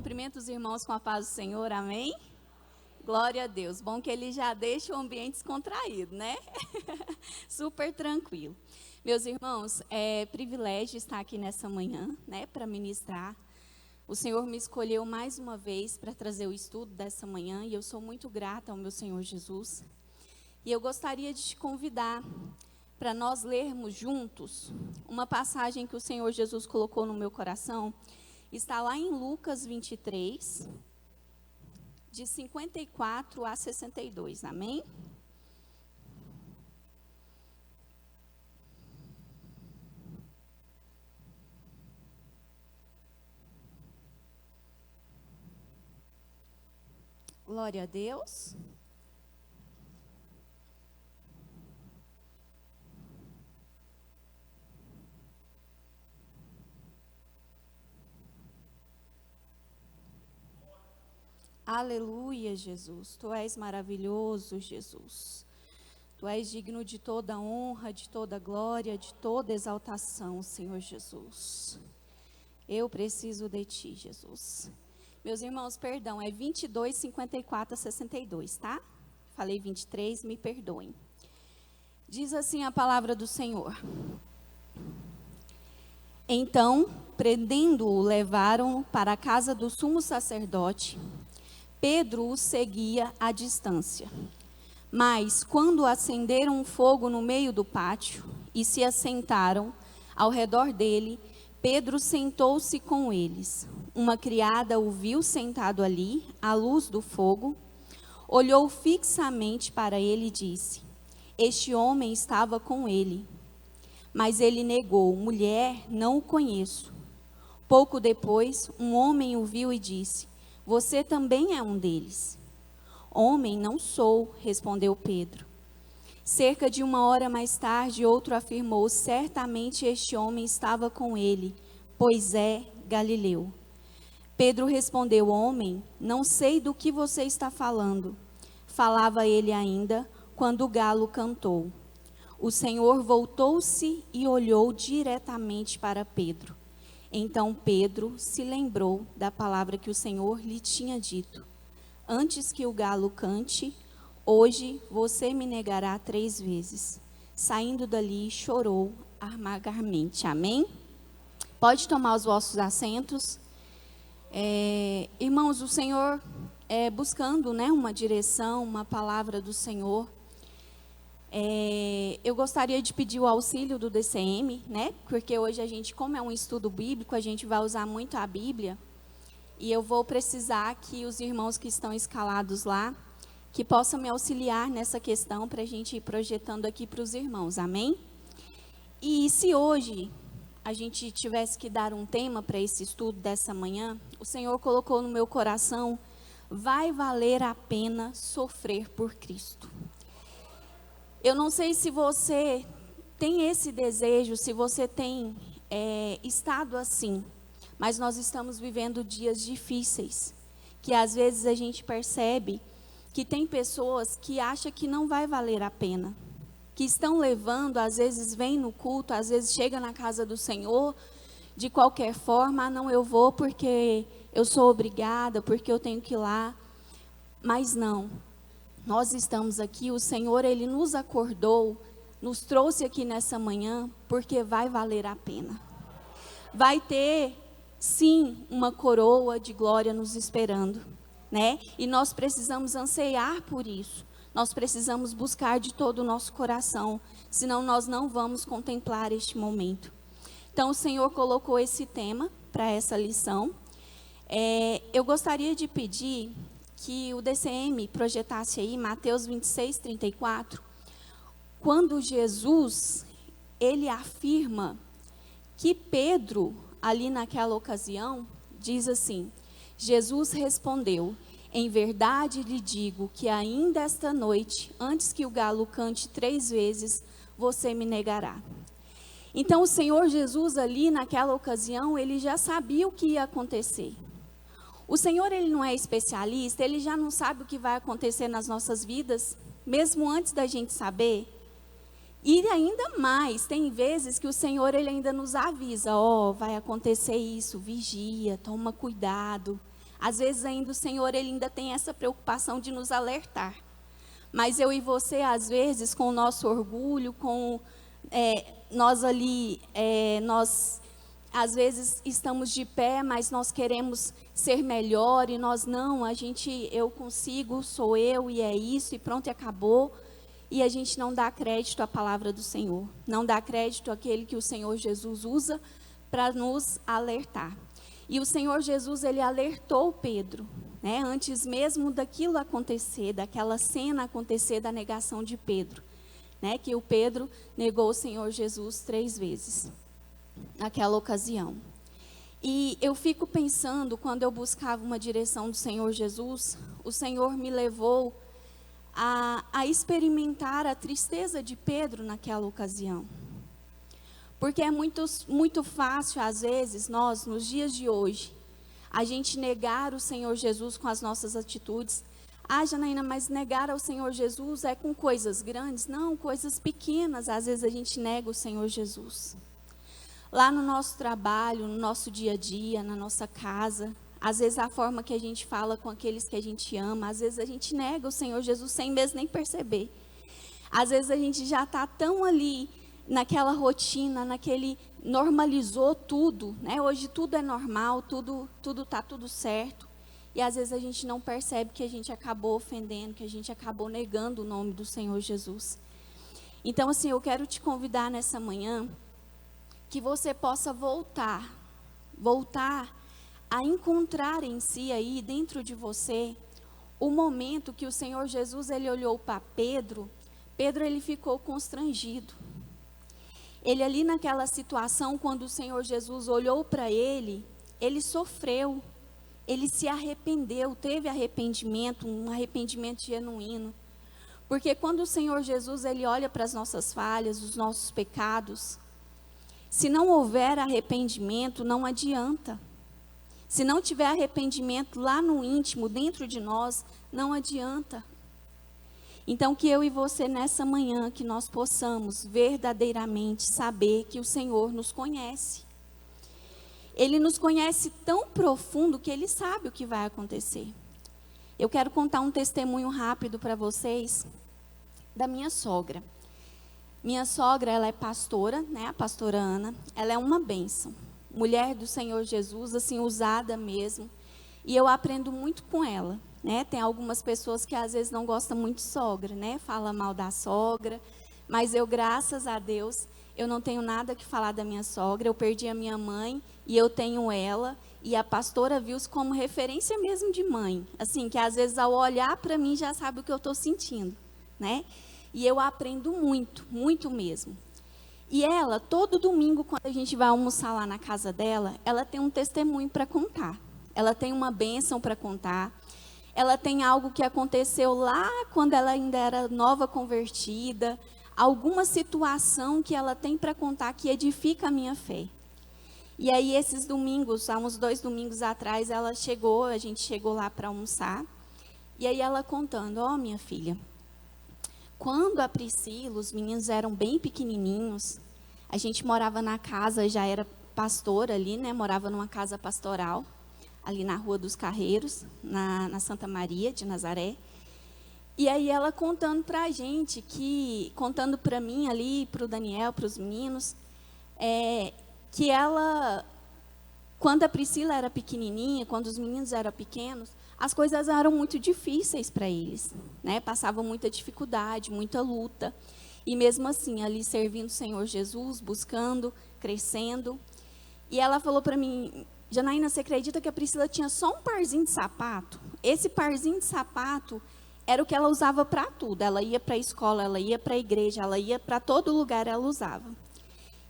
Cumprimento os irmãos com a paz do Senhor, amém? Glória a Deus. Bom que ele já deixa o ambiente descontraído, né? Super tranquilo. Meus irmãos, é privilégio estar aqui nessa manhã, né, para ministrar. O Senhor me escolheu mais uma vez para trazer o estudo dessa manhã e eu sou muito grata ao meu Senhor Jesus. E eu gostaria de te convidar para nós lermos juntos uma passagem que o Senhor Jesus colocou no meu coração. Está lá em Lucas 23, de 54 a 62, amém? Glória a Deus. Aleluia, Jesus. Tu és maravilhoso, Jesus. Tu és digno de toda honra, de toda glória, de toda exaltação, Senhor Jesus. Eu preciso de Ti, Jesus. Meus irmãos, perdão, é 22, 54 a 62, tá? Falei 23, me perdoem. Diz assim a palavra do Senhor. Então, prendendo-o, levaram-o para a casa do sumo sacerdote. Pedro o seguia à distância. Mas, quando acenderam um fogo no meio do pátio e se assentaram ao redor dele, Pedro sentou-se com eles. Uma criada o viu sentado ali, à luz do fogo, olhou fixamente para ele e disse: Este homem estava com ele. Mas ele negou: Mulher, não o conheço. Pouco depois, um homem o viu e disse: Você também é um deles. Homem, não sou, respondeu Pedro. Cerca de 1 hora mais tarde, outro afirmou: Certamente este homem estava com ele, pois é Galileu. Pedro respondeu: Homem, não sei do que você está falando. Falava ele ainda, quando o galo cantou. O Senhor voltou-se e olhou diretamente para Pedro. Então Pedro se lembrou da palavra que o Senhor lhe tinha dito: Antes que o galo cante, hoje você me negará 3 vezes. Saindo dali, chorou amargamente. Amém? Pode tomar os vossos assentos. Irmãos, o Senhor buscando, né, uma direção, uma palavra do Senhor. Eu gostaria de pedir o auxílio do DCM, né? Porque hoje a gente, como é um estudo bíblico, a gente vai usar muito a Bíblia. E eu vou precisar que os irmãos que estão escalados lá, que possam me auxiliar nessa questão para a gente ir projetando aqui para os irmãos, amém? E se hoje a gente tivesse que dar um tema para esse estudo dessa manhã, o Senhor colocou no meu coração: vai valer a pena sofrer por Cristo. Eu não sei se você tem esse desejo, se você tem estado assim, mas nós estamos vivendo dias difíceis, que às vezes a gente percebe que tem pessoas que acham que não vai valer a pena, que estão levando, às vezes vem no culto, às vezes chega na casa do Senhor, de qualquer forma: não, eu vou porque eu sou obrigada, porque eu tenho que ir lá. Mas não. Nós estamos aqui, o Senhor, Ele nos acordou, nos trouxe aqui nessa manhã, porque vai valer a pena. Vai ter, sim, uma coroa de glória nos esperando, né? E nós precisamos anseiar por isso. Nós precisamos buscar de todo o nosso coração, senão nós não vamos contemplar este momento. Então, o Senhor colocou esse tema para essa lição. Eu gostaria de pedir que o DCM projetasse aí Mateus 26, 34, quando Jesus, ele afirma que Pedro, ali naquela ocasião, diz assim: Jesus respondeu: Em verdade lhe digo que ainda esta noite, antes que o galo cante 3 vezes, você me negará. Então o Senhor Jesus ali naquela ocasião, ele já sabia o que ia acontecer. O Senhor, Ele não é especialista, Ele já não sabe o que vai acontecer nas nossas vidas, mesmo antes da gente saber. E ainda mais, tem vezes que o Senhor, Ele ainda nos avisa: vai acontecer isso, vigia, toma cuidado. Às vezes ainda o Senhor, Ele ainda tem essa preocupação de nos alertar. Mas eu e você, às vezes, com o nosso orgulho, nós às vezes estamos de pé, mas nós queremos ser melhor e nós não, eu consigo, sou eu e é isso e pronto e acabou. E a gente não dá crédito à palavra do Senhor, não dá crédito àquele que o Senhor Jesus usa para nos alertar. E o Senhor Jesus, Ele alertou Pedro, né, antes mesmo daquilo acontecer, daquela cena acontecer da negação de Pedro, né, que o Pedro negou o Senhor Jesus 3 vezes, naquela ocasião. E eu fico pensando, quando eu buscava uma direção do Senhor Jesus, o Senhor me levou a experimentar a tristeza de Pedro naquela ocasião. Porque é muito fácil, às vezes, nós, nos dias de hoje, a gente negar o Senhor Jesus com as nossas atitudes. Ah, Janaína, mas negar ao Senhor Jesus é com coisas grandes? Não, coisas pequenas, às vezes a gente nega o Senhor Jesus. Lá no nosso trabalho, no nosso dia a dia, na nossa casa, às vezes a forma que a gente fala com aqueles que a gente ama, às vezes a gente nega o Senhor Jesus sem mesmo nem perceber. Às vezes a gente já está tão ali naquela rotina, normalizou tudo, né? Hoje tudo é normal, tudo está tudo certo. E às vezes a gente não percebe que a gente acabou ofendendo, que a gente acabou negando o nome do Senhor Jesus. Então, assim, eu quero te convidar nessa manhã que você possa voltar a encontrar em si aí, dentro de você, o momento que o Senhor Jesus, Ele olhou para Pedro, ele ficou constrangido. Ele ali naquela situação, quando o Senhor Jesus olhou para ele sofreu, ele se arrependeu, teve arrependimento, um arrependimento genuíno. Porque quando o Senhor Jesus, Ele olha para as nossas falhas, os nossos pecados, se não houver arrependimento, não adianta. Se não tiver arrependimento lá no íntimo, dentro de nós, não adianta. Então, que eu e você nessa manhã, que nós possamos verdadeiramente saber que o Senhor nos conhece. Ele nos conhece tão profundo que Ele sabe o que vai acontecer. Eu quero contar um testemunho rápido para vocês da minha sogra. Minha sogra, ela é pastora, né, a pastora Ana. Ela é uma bênção. Mulher do Senhor Jesus, assim, usada mesmo. E eu aprendo muito com ela. Né? Tem algumas pessoas que às vezes não gostam muito de sogra, né? Fala mal da sogra, mas eu, graças a Deus, eu não tenho nada que falar da minha sogra. Eu perdi a minha mãe e eu tenho ela, e a pastora viu-se como referência mesmo de mãe, assim, que às vezes ao olhar para mim já sabe o que eu estou sentindo, né? E eu aprendo muito, muito mesmo. E ela, todo domingo, quando a gente vai almoçar lá na casa dela, ela tem um testemunho para contar, ela tem uma bênção para contar. Ela tem algo que aconteceu lá quando ela ainda era nova convertida, alguma situação que ela tem para contar que edifica a minha fé. E aí esses domingos, há uns 2 domingos atrás, a gente chegou lá para almoçar, e aí ela contando, minha filha, quando a Priscila, os meninos eram bem pequenininhos, a gente morava na casa, já era pastora ali, né, morava numa casa pastoral, ali na Rua dos Carreiros, na Santa Maria de Nazaré. E aí ela contando para a gente, contando para mim ali, para o Daniel, para os meninos, que ela, quando a Priscila era pequenininha, quando os meninos eram pequenos, as coisas eram muito difíceis para eles, né? Passavam muita dificuldade, muita luta. E mesmo assim, ali servindo o Senhor Jesus, buscando, crescendo. E ela falou para mim, Janaína, você acredita que a Priscila tinha só um parzinho de sapato? Esse parzinho de sapato era o que ela usava para tudo. Ela ia para a escola, ela ia para a igreja, ela ia para todo lugar, ela usava.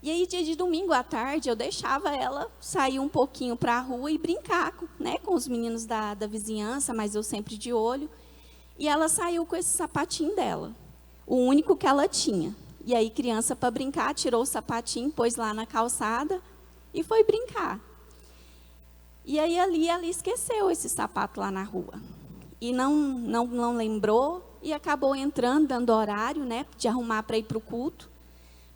E aí, dia de domingo à tarde, eu deixava ela sair um pouquinho para a rua e brincar, né, com os meninos da vizinhança, mas eu sempre de olho. E ela saiu com esse sapatinho dela, o único que ela tinha. E aí, criança para brincar, tirou o sapatinho, pôs lá na calçada e foi brincar. E aí, ali, ela esqueceu esse sapato lá na rua. E não lembrou e acabou entrando, dando horário, né, de arrumar para ir para o culto.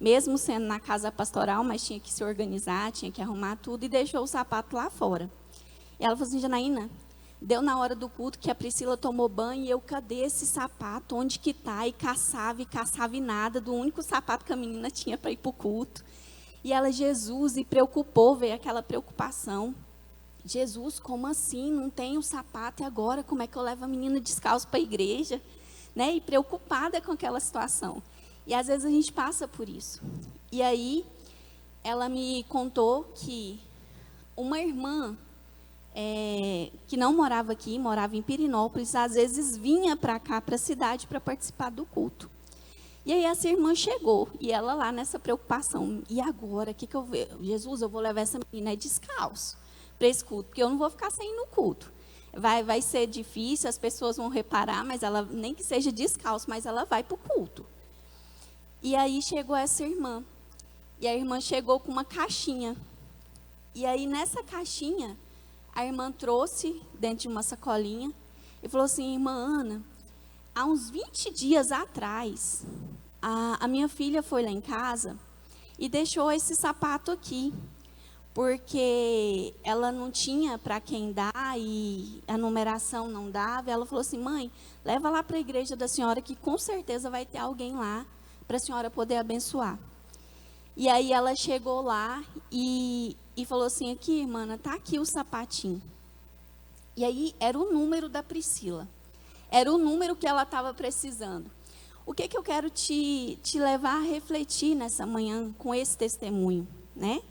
Mesmo sendo na casa pastoral, mas tinha que se organizar, tinha que arrumar tudo, e deixou o sapato lá fora. E ela falou assim, Janaína, Deu na hora do culto que a Priscila tomou banho e eu, cadê esse sapato? Onde que tá? E caçava e nada, do único sapato que a menina tinha para ir para o culto. E ela, Jesus, e preocupou, veio aquela preocupação. Jesus, como assim? Não tem o sapato e agora como é que eu levo a menina descalço para a igreja? Né? E preocupada com aquela situação. E às vezes a gente passa por isso. E aí, ela me contou que uma irmã que não morava aqui, morava em Pirinópolis, às vezes vinha para cá, para a cidade, para participar do culto. E aí essa irmã chegou, e ela lá nessa preocupação, e agora, o que eu vejo? Jesus, eu vou levar essa menina descalço para esse culto, porque eu não vou ficar sem ir no culto. Vai ser difícil, as pessoas vão reparar, mas ela, nem que seja descalço, mas ela vai para o culto. E aí chegou essa irmã, e a irmã chegou com uma caixinha. E aí nessa caixinha, a irmã trouxe dentro de uma sacolinha e falou assim, irmã Ana, há uns 20 dias atrás, a minha filha foi lá em casa e deixou esse sapato aqui, porque ela não tinha para quem dar e a numeração não dava. Ela falou assim, mãe, leva lá para a igreja da senhora que com certeza vai ter alguém lá para a senhora poder abençoar. E aí ela chegou lá e falou assim, aqui, irmã, está aqui o sapatinho. E aí era o número da Priscila. Era o número que ela estava precisando. O que eu quero te levar a refletir nessa manhã com esse testemunho, né?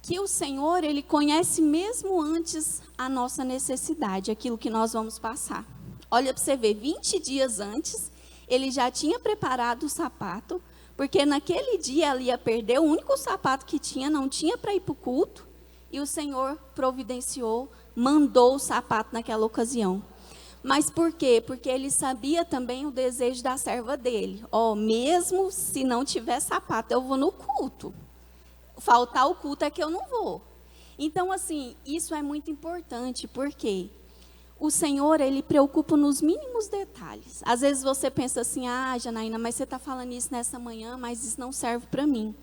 Que o Senhor, Ele conhece mesmo antes a nossa necessidade, aquilo que nós vamos passar. Olha para você ver, 20 dias antes, Ele já tinha preparado o sapato, porque naquele dia ela ia perder o único sapato que tinha, não tinha para ir para o culto, e o Senhor providenciou, mandou o sapato naquela ocasião. Mas por quê? Porque ele sabia também o desejo da serva dele. Mesmo se não tiver sapato, eu vou no culto. Faltar o culto é que eu não vou. Então, assim, isso é muito importante, porque o Senhor, Ele preocupa nos mínimos detalhes. Às vezes você pensa assim, Janaína, mas você está falando isso nessa manhã, mas isso não serve para mim.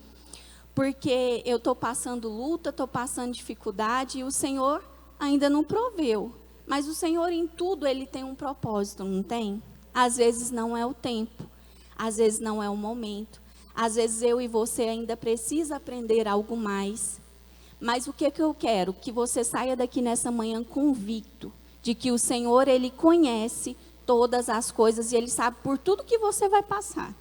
Porque eu estou passando luta, estou passando dificuldade, e o Senhor ainda não proveu. Mas o Senhor em tudo, Ele tem um propósito, não tem? Às vezes não é o tempo, às vezes não é o momento. Às vezes eu e você ainda precisa aprender algo mais. Mas o que eu quero? Que você saia daqui nessa manhã convicto de que o Senhor, Ele conhece todas as coisas e Ele sabe por tudo que você vai passar.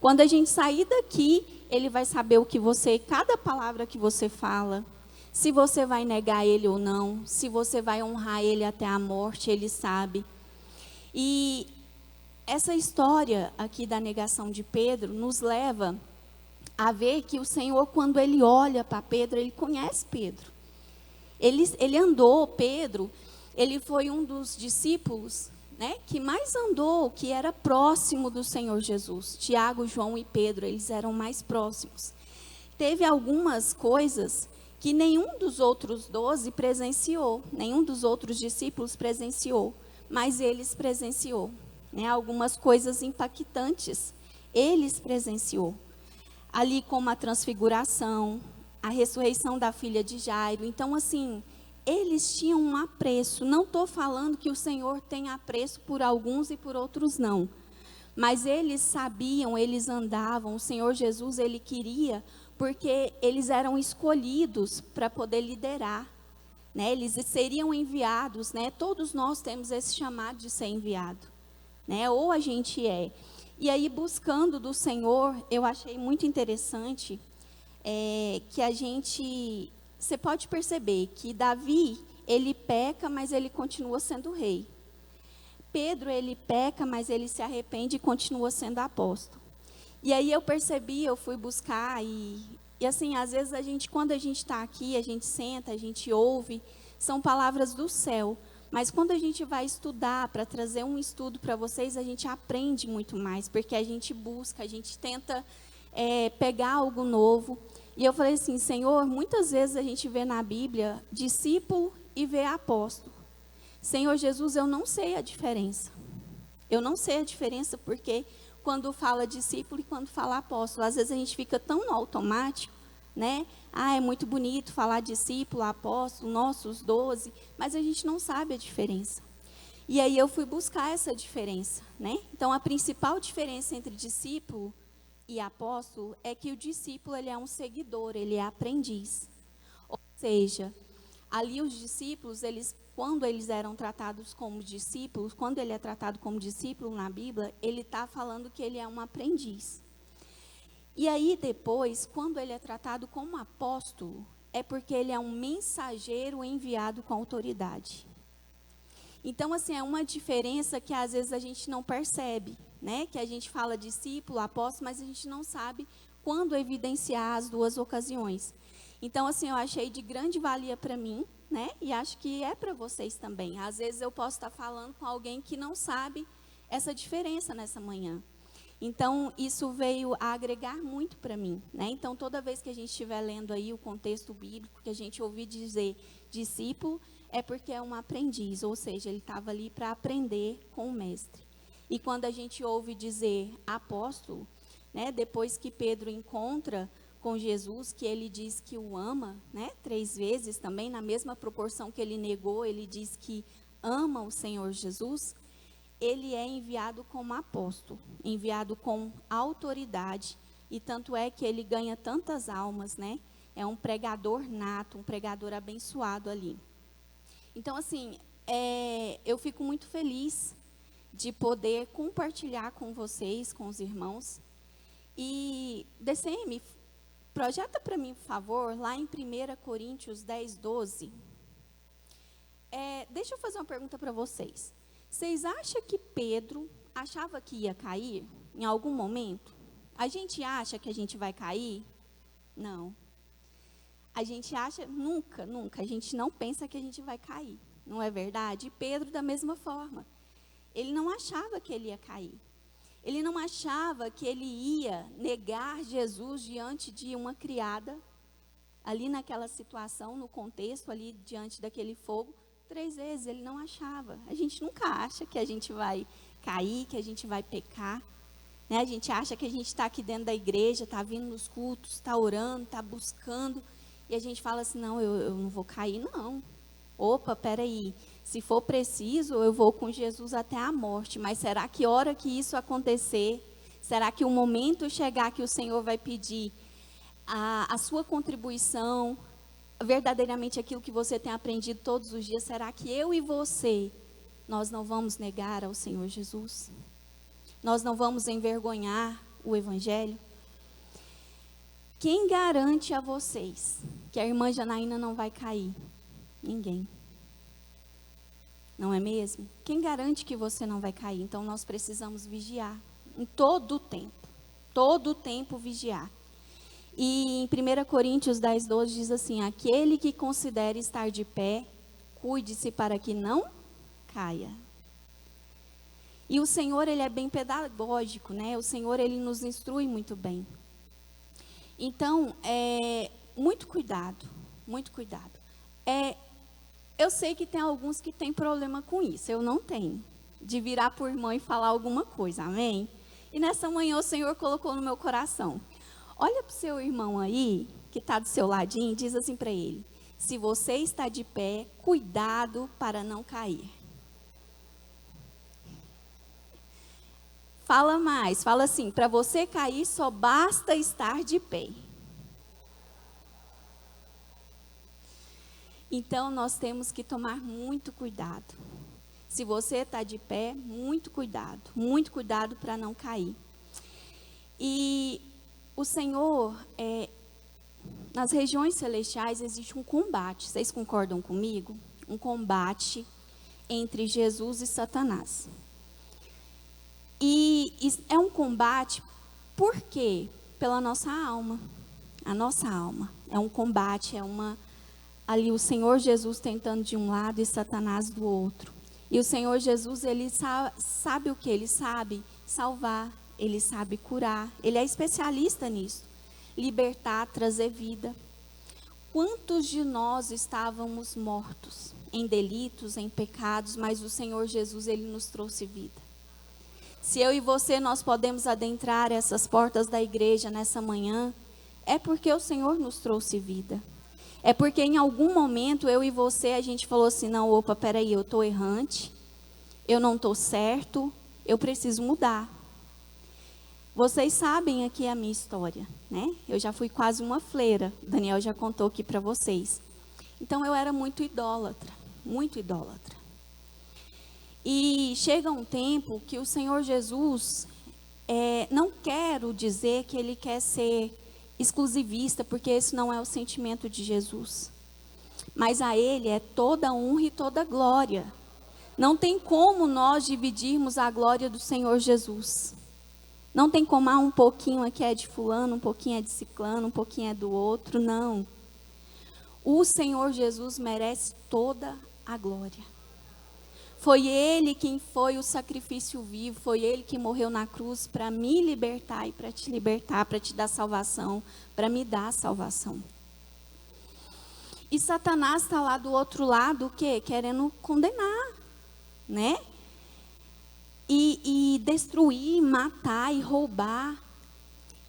Quando a gente sair daqui, Ele vai saber o que cada palavra que você fala, se você vai negar Ele ou não, se você vai honrar Ele até a morte, Ele sabe. E essa história aqui da negação de Pedro nos leva a ver que o Senhor, quando Ele olha para Pedro, Ele conhece Pedro. Ele andou, Pedro, ele foi um dos discípulos, né, que mais andou, que era próximo do Senhor Jesus. Tiago, João e Pedro, eles eram mais próximos. Teve algumas coisas que nenhum dos outros 12 presenciou, nenhum dos outros discípulos presenciou, mas eles presenciou, né, algumas coisas impactantes, eles presenciou. Ali como a transfiguração, a ressurreição da filha de Jairo. Então, assim, eles tinham um apreço. Não estou falando que o Senhor tem apreço por alguns e por outros não. Mas eles sabiam, eles andavam. O Senhor Jesus, Ele queria, porque eles eram escolhidos para poder liderar. Né? Eles seriam enviados, né? Todos nós temos esse chamado de ser enviado. Né? Ou a gente é. E aí, buscando do Senhor, eu achei muito interessante que a gente... Você pode perceber que Davi, ele peca, mas ele continua sendo rei. Pedro, ele peca, mas ele se arrepende e continua sendo apóstolo. E aí eu percebi, eu fui buscar e assim, às vezes quando a gente está aqui, a gente senta, a gente ouve, são palavras do céu. Mas quando a gente vai estudar, para trazer um estudo para vocês, a gente aprende muito mais, porque a gente busca, a gente tenta pegar algo novo. E eu falei assim, Senhor, muitas vezes a gente vê na Bíblia discípulo e vê apóstolo. Senhor Jesus, eu não sei a diferença. Eu não sei a diferença porque quando fala discípulo e quando fala apóstolo, às vezes a gente fica tão no automático, né? Ah, é muito bonito falar discípulo, apóstolo, nossos 12, mas a gente não sabe a diferença. E aí eu fui buscar essa diferença, né? Então, a principal diferença entre discípulo e apóstolo é que o discípulo, ele é um seguidor, ele é aprendiz. Ou seja, ali os discípulos, quando eles eram tratados como discípulos, quando ele é tratado como discípulo na Bíblia, ele está falando que ele é um aprendiz. E aí depois, quando ele é tratado como apóstolo, é porque ele é um mensageiro enviado com autoridade. Então, assim, é uma diferença que às vezes a gente não percebe, né? Que a gente fala discípulo, apóstolo, mas a gente não sabe quando evidenciar as duas ocasiões. Então, assim, eu achei de grande valia para mim, né? E acho que é para vocês também. Às vezes eu posso estar falando com alguém que não sabe essa diferença nessa manhã. Então, isso veio a agregar muito para mim, né? Então, toda vez que a gente estiver lendo aí o contexto bíblico, que a gente ouvir dizer discípulo, é porque é um aprendiz, ou seja, ele estava ali para aprender com o mestre. E quando a gente ouve dizer apóstolo, né? Depois que Pedro encontra com Jesus, que ele diz que o ama, né? 3 vezes também, na mesma proporção que ele negou, ele diz que ama o Senhor Jesus. Ele é enviado como apóstolo, enviado com autoridade, e tanto é que ele ganha tantas almas, né? É um pregador nato, um pregador abençoado ali. Então, assim, eu fico muito feliz de poder compartilhar com vocês, com os irmãos. E, DCM, projeta para mim, por favor, lá em 1 Coríntios 10, 12. Deixa eu fazer uma pergunta para vocês. Vocês acham que Pedro achava que ia cair em algum momento? A gente acha que a gente vai cair? Não. A gente acha, nunca, a gente não pensa que a gente vai cair. Não é verdade? E Pedro, da mesma forma. Ele não achava que ele ia cair. Ele não achava que ele ia negar Jesus diante de uma criada, ali naquela situação, no contexto, ali diante daquele fogo. 3 vezes, ele não achava. A gente nunca acha que a gente vai cair, que a gente vai pecar. Né? A gente acha que a gente está aqui dentro da igreja, está vindo nos cultos, está orando, está buscando. E a gente fala assim, não, eu não vou cair, não. Opa, peraí, se for preciso, eu vou com Jesus até a morte. Mas será que hora que isso acontecer, será que o momento chegar que o Senhor vai pedir a sua contribuição, verdadeiramente aquilo que você tem aprendido todos os dias, será que eu e você, nós não vamos negar ao Senhor Jesus? Nós não vamos envergonhar o Evangelho? Quem garante a vocês que a irmã Janaína não vai cair? Ninguém. Não é mesmo? Quem garante que você não vai cair? Então nós precisamos vigiar, em todo o tempo vigiar. E em 1 Coríntios 10, 12 diz assim, aquele que considere estar de pé, cuide-se para que não caia. E o Senhor, ele é bem pedagógico, né? O Senhor, ele nos instrui muito bem. Então, muito cuidado, muito cuidado. Eu sei que tem alguns que têm problema com isso, eu não tenho. De virar por irmã e falar alguma coisa, amém? E nessa manhã o Senhor colocou no meu coração. Olha para o seu irmão aí, que está do seu ladinho, e diz assim para ele, se você está de pé, cuidado para não cair. Fala mais, fala assim, para você cair só basta estar de pé. Então, nós temos que tomar muito cuidado. Se você está de pé, muito cuidado para não cair. E o Senhor, nas regiões celestiais existe um combate, vocês concordam comigo? Um combate entre Jesus e Satanás. E é um combate, por quê? Pela nossa alma. A nossa alma. É um combate, ali o Senhor Jesus tentando de um lado e Satanás do outro. E o Senhor Jesus, ele sabe o que? Ele sabe salvar, ele sabe curar, ele é especialista nisso. Libertar, trazer vida. Quantos de nós estávamos mortos em delitos, em pecados, mas o Senhor Jesus, ele nos trouxe vida. Se eu e você, nós podemos adentrar essas portas da igreja nessa manhã, é porque o Senhor nos trouxe vida. É porque em algum momento eu e você, a gente falou assim, não, opa, peraí, eu estou errante, eu não estou certo, eu preciso mudar. Vocês sabem aqui a minha história, né? Eu já fui quase uma freira, Daniel já contou aqui para vocês. Então eu era muito idólatra, muito idólatra. E chega um tempo que o Senhor Jesus, não quero dizer que Ele quer ser exclusivista, porque esse não é o sentimento de Jesus. Mas a Ele é toda honra e toda glória. Não tem como nós dividirmos a glória do Senhor Jesus. Não tem como, um pouquinho aqui é de fulano, um pouquinho é de ciclano, um pouquinho é do outro, não. O Senhor Jesus merece toda a glória. Foi Ele quem foi o sacrifício vivo, foi Ele que morreu na cruz para me libertar e para te libertar, para te dar salvação, para me dar salvação. E Satanás está lá do outro lado, o quê? Querendo condenar, né? E destruir, matar e roubar.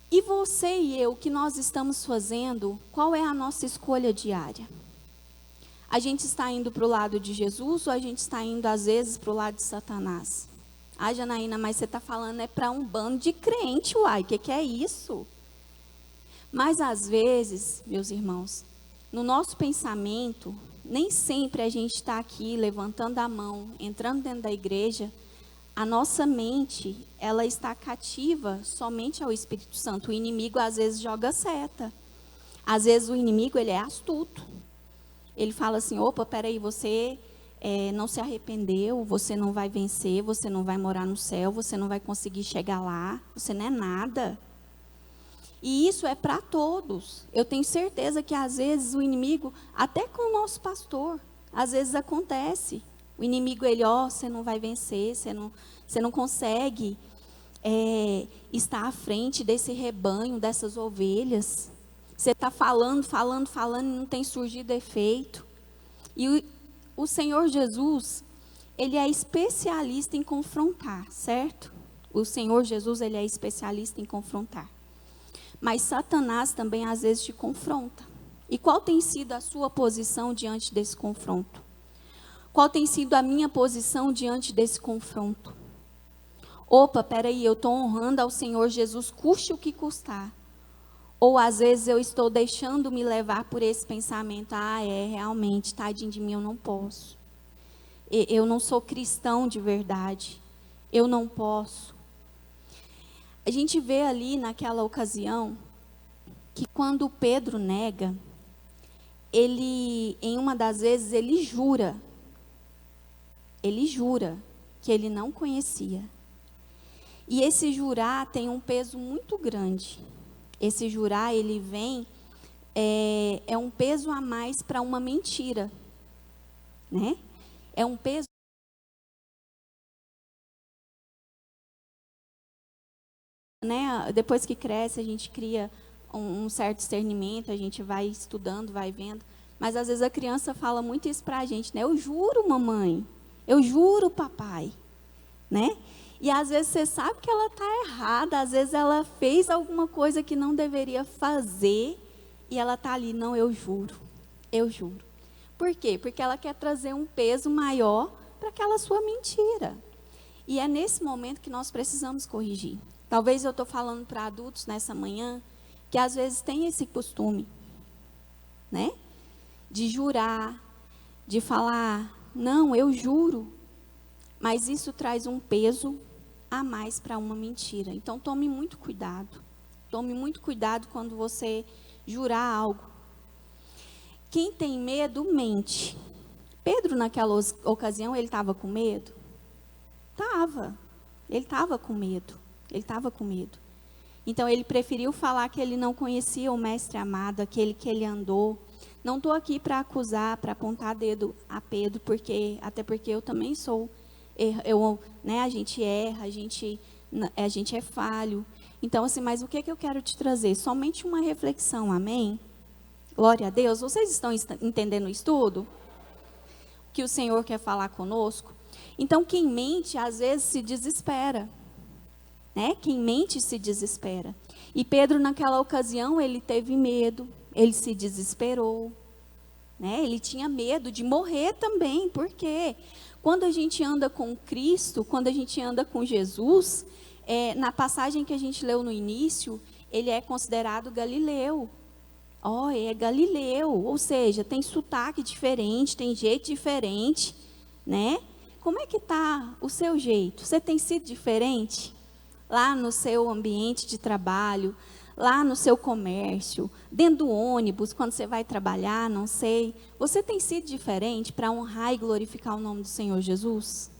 E você e eu, o que nós estamos fazendo, qual é a nossa escolha diária? A gente está indo para o lado de Jesus ou a gente está indo, às vezes, para o lado de Satanás? Ah, Janaína, mas você está falando para um bando de crente, uai, o que é isso? Mas, às vezes, meus irmãos, no nosso pensamento, nem sempre a gente está aqui levantando a mão, entrando dentro da igreja. A nossa mente, ela está cativa somente ao Espírito Santo. O inimigo, às vezes, joga seta. Às vezes, o inimigo, ele é astuto. Ele fala assim, opa, peraí, você não se arrependeu, você não vai vencer, você não vai morar no céu, você não vai conseguir chegar lá, você não é nada. E isso é para todos. Eu tenho certeza que, às vezes, o inimigo, até com o nosso pastor, às vezes acontece. O inimigo, ele, você não vai vencer, você não consegue estar à frente desse rebanho, dessas ovelhas. Você está falando e não tem surgido efeito. E o Senhor Jesus, Ele é especialista em confrontar, certo? O Senhor Jesus, Ele é especialista em confrontar. Mas Satanás também, às vezes, te confronta. E qual tem sido a sua posição diante desse confronto? Qual tem sido a minha posição diante desse confronto? Opa, peraí, eu estou honrando ao Senhor Jesus, custe o que custar. Ou às vezes eu estou deixando me levar por esse pensamento, realmente, tadinho de mim, eu não posso. Eu não sou cristão de verdade. Eu não posso. A gente vê ali naquela ocasião, que quando Pedro nega, em uma das vezes, ele jura que ele não conhecia. E esse jurar tem um peso muito grande. Esse jurar, ele vem, é um peso a mais para uma mentira, né? É um peso, né? Depois que cresce, a gente cria um certo discernimento, a gente vai estudando, vai vendo. Mas às vezes a criança fala muito isso para a gente, né? Eu juro, mamãe. Eu juro, papai, né? E às vezes você sabe que ela está errada, às vezes ela fez alguma coisa que não deveria fazer e ela está ali, não, eu juro, eu juro. Por quê? Porque ela quer trazer um peso maior para aquela sua mentira. E é nesse momento que nós precisamos corrigir. Talvez eu estou falando para adultos nessa manhã que às vezes tem esse costume, né? De jurar, de falar, não, eu juro. Mas isso traz um peso a mais para uma mentira. Então, tome muito cuidado. Tome muito cuidado quando você jurar algo. Quem tem medo, mente. Pedro, naquela ocasião, ele estava com medo? Estava. Ele estava com medo. Ele estava com medo. Então, ele preferiu falar que ele não conhecia o mestre amado, aquele que ele andou. Não estou aqui para acusar, para apontar dedo a Pedro, até porque eu também sou. A gente erra, a gente é falho. Então, assim, mas o que eu quero te trazer? Somente uma reflexão, amém? Glória a Deus. Vocês estão entendendo o estudo? Que o Senhor quer falar conosco? Então, quem mente, às vezes, se desespera. Né? Quem mente, se desespera. E Pedro, naquela ocasião, ele teve medo, ele se desesperou, né? Ele tinha medo de morrer também, porque quando a gente anda com Cristo, quando a gente anda com Jesus, na passagem que a gente leu no início, ele é considerado galileu. É galileu, ou seja, tem sotaque diferente, tem jeito diferente, né? Como é que está o seu jeito? Você tem sido diferente? Lá no seu ambiente de trabalho, lá no seu comércio, dentro do ônibus, quando você vai trabalhar, não sei. Você tem sido diferente para honrar e glorificar o nome do Senhor Jesus?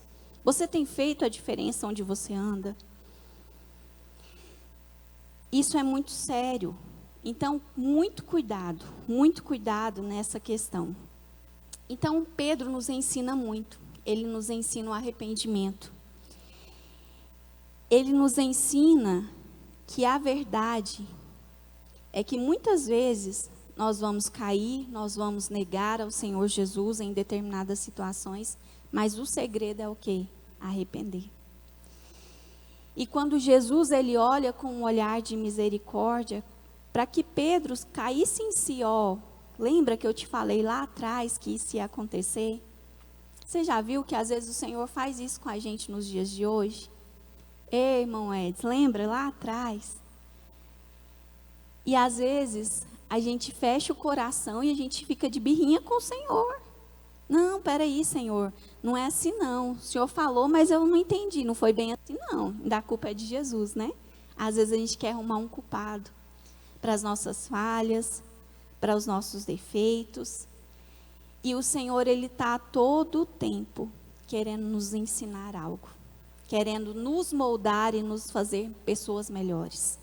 Você tem feito a diferença onde você anda? Isso é muito sério. Então, muito cuidado nessa questão. Então, Pedro nos ensina muito. Ele nos ensina o arrependimento. Ele nos ensina que a verdade é que muitas vezes nós vamos cair, nós vamos negar ao Senhor Jesus em determinadas situações, mas o segredo é o quê? Arrepender. E quando Jesus ele olha com um olhar de misericórdia, para que Pedro caísse em si, lembra que eu te falei lá atrás que isso ia acontecer? Você já viu que às vezes o Senhor faz isso com a gente nos dias de hoje? Ei, irmão Edson, lembra lá atrás? E às vezes a gente fecha o coração e a gente fica de birrinha com o Senhor. Não, peraí, Senhor, não é assim não. O Senhor falou, mas eu não entendi, não foi bem assim não. A culpa é de Jesus, né? Às vezes a gente quer arrumar um culpado para as nossas falhas, para os nossos defeitos. E o Senhor, Ele está todo o tempo querendo nos ensinar algo, querendo nos moldar e nos fazer pessoas melhores.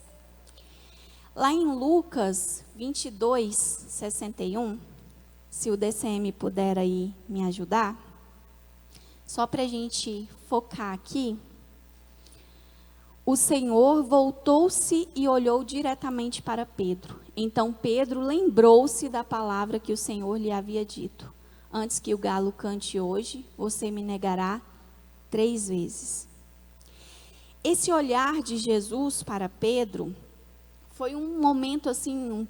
Lá em Lucas 22, 61, se o DCM puder aí me ajudar, só para a gente focar aqui. O Senhor voltou-se e olhou diretamente para Pedro. Então Pedro lembrou-se da palavra que o Senhor lhe havia dito. Antes que o galo cante hoje, você me negará 3 vezes. Esse olhar de Jesus para Pedro foi um momento assim, um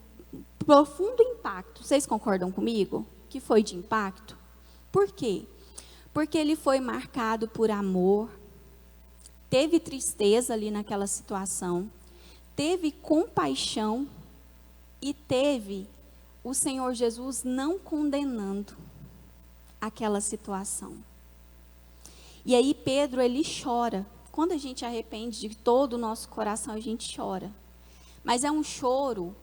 profundo impacto. Vocês concordam comigo? Que foi de impacto? Por quê? Porque ele foi marcado por amor, teve tristeza ali naquela situação, teve compaixão e teve o Senhor Jesus não condenando aquela situação. E aí Pedro, ele chora. Quando a gente arrepende de todo o nosso coração, a gente chora. Mas é um choro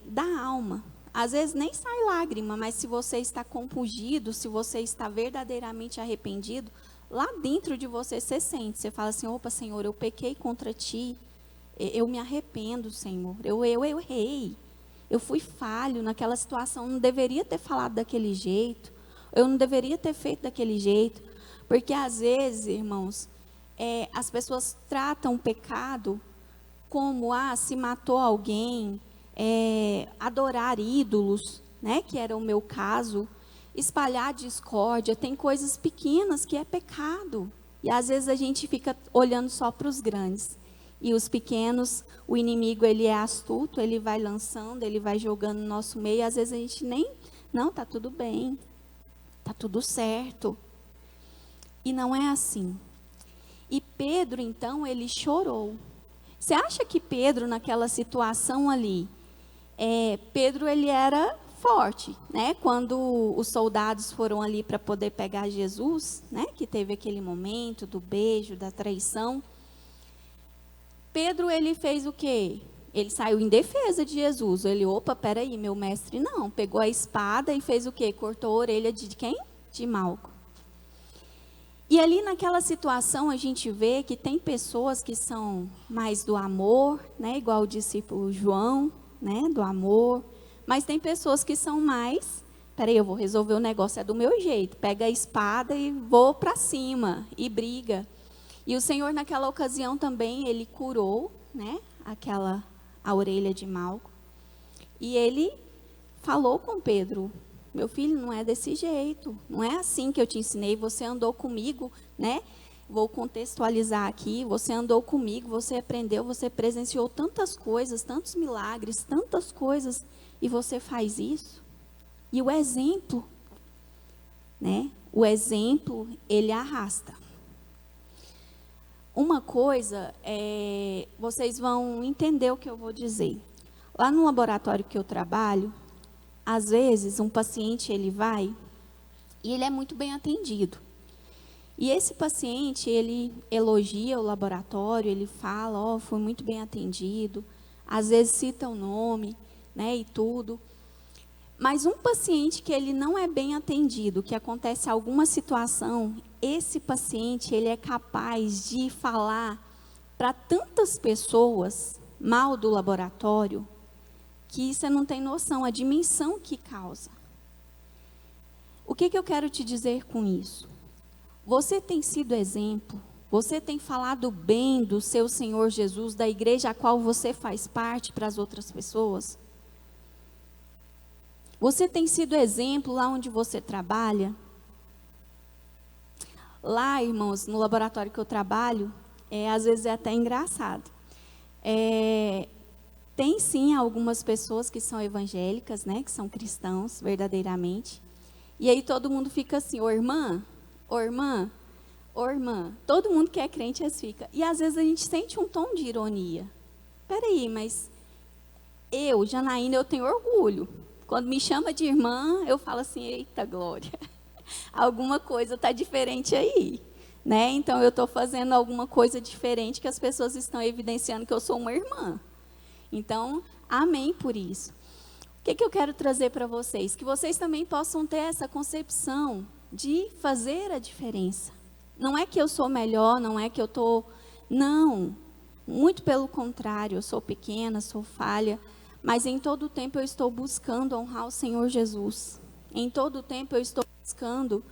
da alma. Às vezes nem sai lágrima, mas se você está compungido, se você está verdadeiramente arrependido, lá dentro de você, você sente, você fala assim, opa, Senhor, eu pequei contra ti, eu me arrependo, Senhor, eu errei, eu fui falho naquela situação, não deveria ter falado daquele jeito, eu não deveria ter feito daquele jeito, porque às vezes, irmãos, as pessoas tratam o pecado como, se matou alguém, adorar ídolos, né, que era o meu caso, espalhar discórdia, tem coisas pequenas que é pecado. E às vezes a gente fica olhando só para os grandes. E os pequenos, o inimigo, ele é astuto, ele vai lançando, ele vai jogando no nosso meio. E às vezes a gente não, tá tudo bem, tá tudo certo. E não é assim. E Pedro, então, ele chorou. Você acha que Pedro, naquela situação ali, Pedro, ele era forte, né? Quando os soldados foram ali para poder pegar Jesus, né? Que teve aquele momento do beijo, da traição. Pedro, ele fez o quê? Ele saiu em defesa de Jesus. Ele, opa, peraí, meu mestre não. Pegou a espada e fez o quê? Cortou a orelha de quem? De Malco. E ali naquela situação a gente vê que tem pessoas que são mais do amor, né? Igual o discípulo João, né? Do amor. Mas tem pessoas que são mais, peraí, eu vou resolver o negócio, é do meu jeito. Pega a espada e vou para cima, e briga. E o Senhor naquela ocasião também, ele curou, né, a orelha de Malco. E ele falou com Pedro, meu filho, não é desse jeito, não é assim que eu te ensinei, você andou comigo, né, Vou contextualizar aqui. Você andou comigo, você aprendeu, você presenciou tantas coisas, tantos milagres, tantas coisas, e você faz isso? E o exemplo, né? O exemplo, ele arrasta. Uma coisa, vocês vão entender o que eu vou dizer. Lá no laboratório que eu trabalho, às vezes um paciente ele vai e ele é muito bem atendido. E esse paciente, ele elogia o laboratório, ele fala, foi muito bem atendido, às vezes cita o nome, né, e tudo. Mas um paciente que ele não é bem atendido, que acontece alguma situação, esse paciente, ele é capaz de falar para tantas pessoas mal do laboratório, que você não tem noção, a dimensão que causa. O que eu quero te dizer com isso? Você tem sido exemplo, você tem falado bem do seu Senhor Jesus, da igreja a qual você faz parte para as outras pessoas? Você tem sido exemplo lá onde você trabalha? Lá, irmãos, no laboratório que eu trabalho, às vezes é até engraçado. Tem sim algumas pessoas que são evangélicas, né, que são cristãos verdadeiramente. E aí todo mundo fica assim, ô irmã, ô irmã, ô irmã. Todo mundo que é crente fica. E às vezes a gente sente um tom de ironia. Peraí, mas eu, Janaína, eu tenho orgulho. Quando me chama de irmã, eu falo assim, eita glória. Alguma coisa está diferente aí, né? Então eu estou fazendo alguma coisa diferente que as pessoas estão evidenciando que eu sou uma irmã. Então, amém por isso. O que eu quero trazer para vocês? Que vocês também possam ter essa concepção de fazer a diferença. Não é que eu sou melhor, não é que eu estou... Não, muito pelo contrário, eu sou pequena, sou falha, mas em todo o tempo eu estou buscando honrar o Senhor Jesus. Em todo o tempo eu estou buscando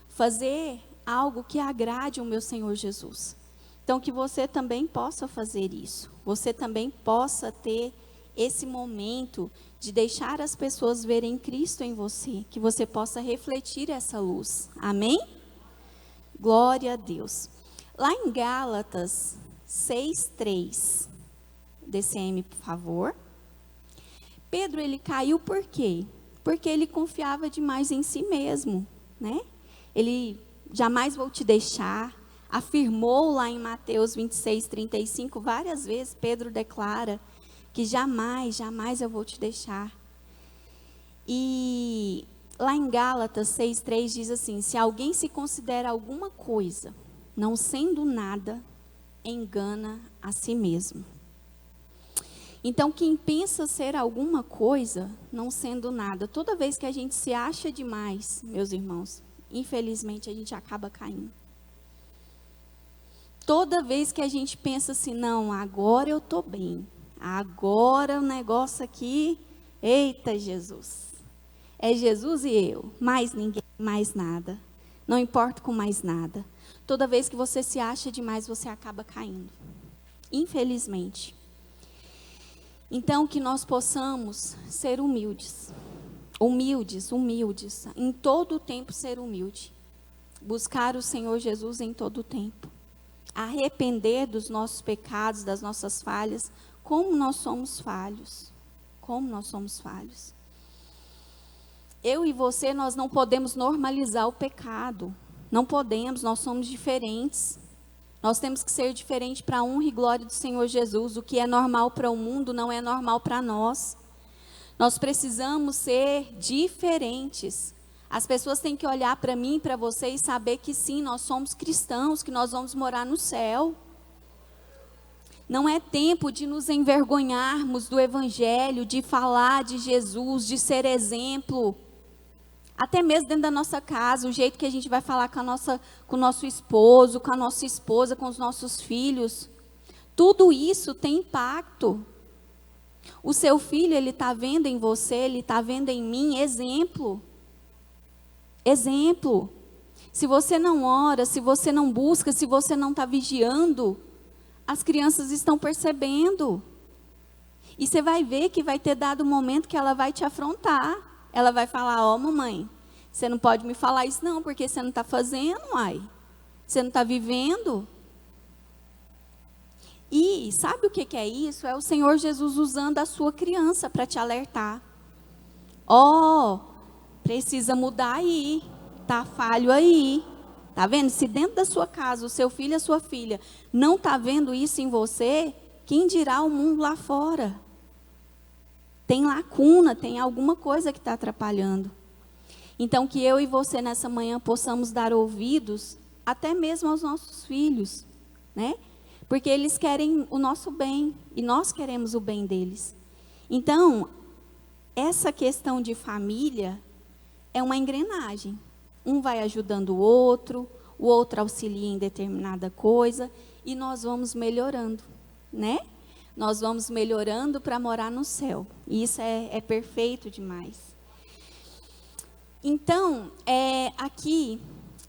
fazer algo que agrade o meu Senhor Jesus. Então, que você também possa fazer isso. Você também possa ter esse momento de deixar as pessoas verem Cristo em você. Que você possa refletir essa luz. Amém? Glória a Deus. Lá em Gálatas 6:3, DCM, por favor. Pedro, ele caiu por quê? Porque ele confiava demais em si mesmo, né? Ele, jamais vou te deixar, afirmou lá em Mateus 26:35, várias vezes Pedro declara que jamais, jamais eu vou te deixar. E lá em Gálatas 6:3 diz assim, se alguém se considera alguma coisa, não sendo nada, engana a si mesmo. Então, quem pensa ser alguma coisa, não sendo nada, toda vez que a gente se acha demais, meus irmãos, infelizmente a gente acaba caindo. Toda vez que a gente pensa assim, não, agora eu estou bem, agora o negócio aqui, eita Jesus, é Jesus e eu, mais ninguém, mais nada, não importa com mais nada. Toda vez que você se acha demais, você acaba caindo, infelizmente. Então, que nós possamos ser humildes, em todo o tempo ser humilde, buscar o Senhor Jesus em todo o tempo, arrepender dos nossos pecados, das nossas falhas, como nós somos falhos, Eu e você, nós não podemos normalizar o pecado, não podemos, nós somos diferentes. Nós temos que ser diferente para a honra e glória do Senhor Jesus. O que é normal para o mundo não é normal para nós. Nós precisamos ser diferentes. As pessoas têm que olhar para mim e para você e saber que sim, nós somos cristãos, que nós vamos morar no céu. Não é tempo de nos envergonharmos do Evangelho, de falar de Jesus, de ser exemplo. Até mesmo dentro da nossa casa, o jeito que a gente vai falar com o nosso esposo, com a nossa esposa, com os nossos filhos. Tudo isso tem impacto. O seu filho, ele está vendo em você, ele está vendo em mim exemplo. Exemplo. Se você não ora, se você não busca, se você não está vigiando, as crianças estão percebendo. E você vai ver que vai ter dado um momento que ela vai te afrontar. Ela vai falar, ó mamãe, você não pode me falar isso não, porque você não está fazendo, uai. Você não está vivendo? E sabe o que é isso? É o Senhor Jesus usando a sua criança para te alertar. Precisa mudar aí. Tá falho aí. Tá vendo? Se dentro da sua casa, o seu filho e a sua filha não tá vendo isso em você, quem dirá o mundo lá fora? Tem lacuna, tem alguma coisa que está atrapalhando. Então, que eu e você nessa manhã possamos dar ouvidos até mesmo aos nossos filhos, né? Porque eles querem o nosso bem e nós queremos o bem deles. Então, essa questão de família é uma engrenagem. Um vai ajudando o outro auxilia em determinada coisa e nós vamos melhorando, né? Nós vamos melhorando para morar no céu. E isso é perfeito demais. Então, aqui,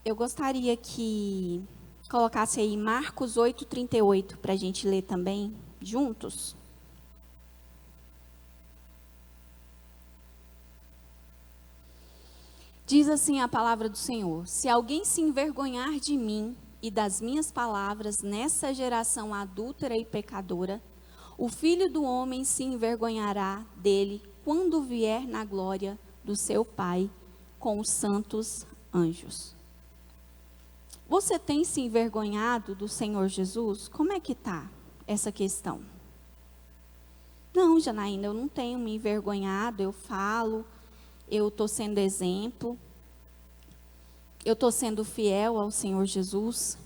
eu gostaria que colocasse aí Marcos 8:38 para a gente ler também juntos. Diz assim a palavra do Senhor: se alguém se envergonhar de mim e das minhas palavras nessa geração adúltera e pecadora, o Filho do Homem se envergonhará dele quando vier na glória do seu Pai com os santos anjos. Você tem se envergonhado do Senhor Jesus? Como é que está essa questão? Não, Janaína, eu não tenho me envergonhado, eu falo, eu estou sendo exemplo, eu estou sendo fiel ao Senhor Jesus.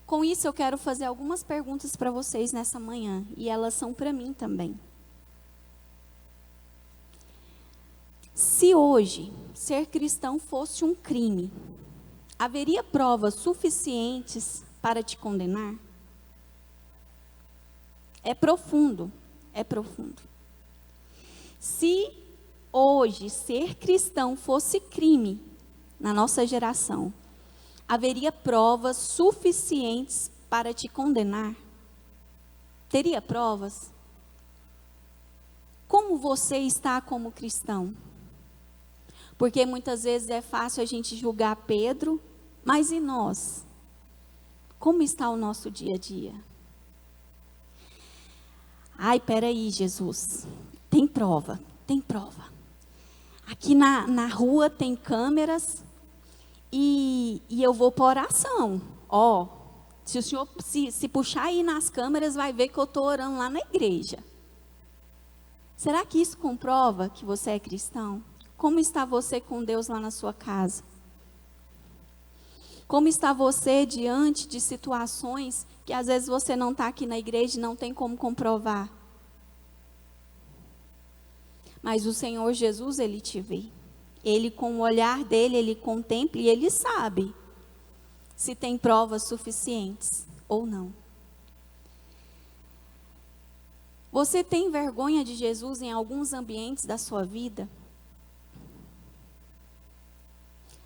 Com isso, eu quero fazer algumas perguntas para vocês nessa manhã, e elas são para mim também. Se hoje ser cristão fosse um crime, haveria provas suficientes para te condenar? É profundo, é profundo. Se hoje ser cristão fosse crime na nossa geração, haveria provas suficientes para te condenar? Teria provas? Como você está como cristão? Porque muitas vezes é fácil a gente julgar Pedro, mas e nós? Como está o nosso dia a dia? Ai, peraí, Jesus, tem prova, tem prova. Aqui na rua tem câmeras e eu vou para oração. Se o senhor se puxar aí nas câmeras, vai ver que eu estou orando lá na igreja. Será que isso comprova que você é cristão? Como está você com Deus lá na sua casa? Como está você diante de situações que às vezes você não está aqui na igreja e não tem como comprovar? Mas o Senhor Jesus, Ele te vê. Ele, com o olhar dele, Ele contempla e Ele sabe se tem provas suficientes ou não. Você tem vergonha de Jesus em alguns ambientes da sua vida?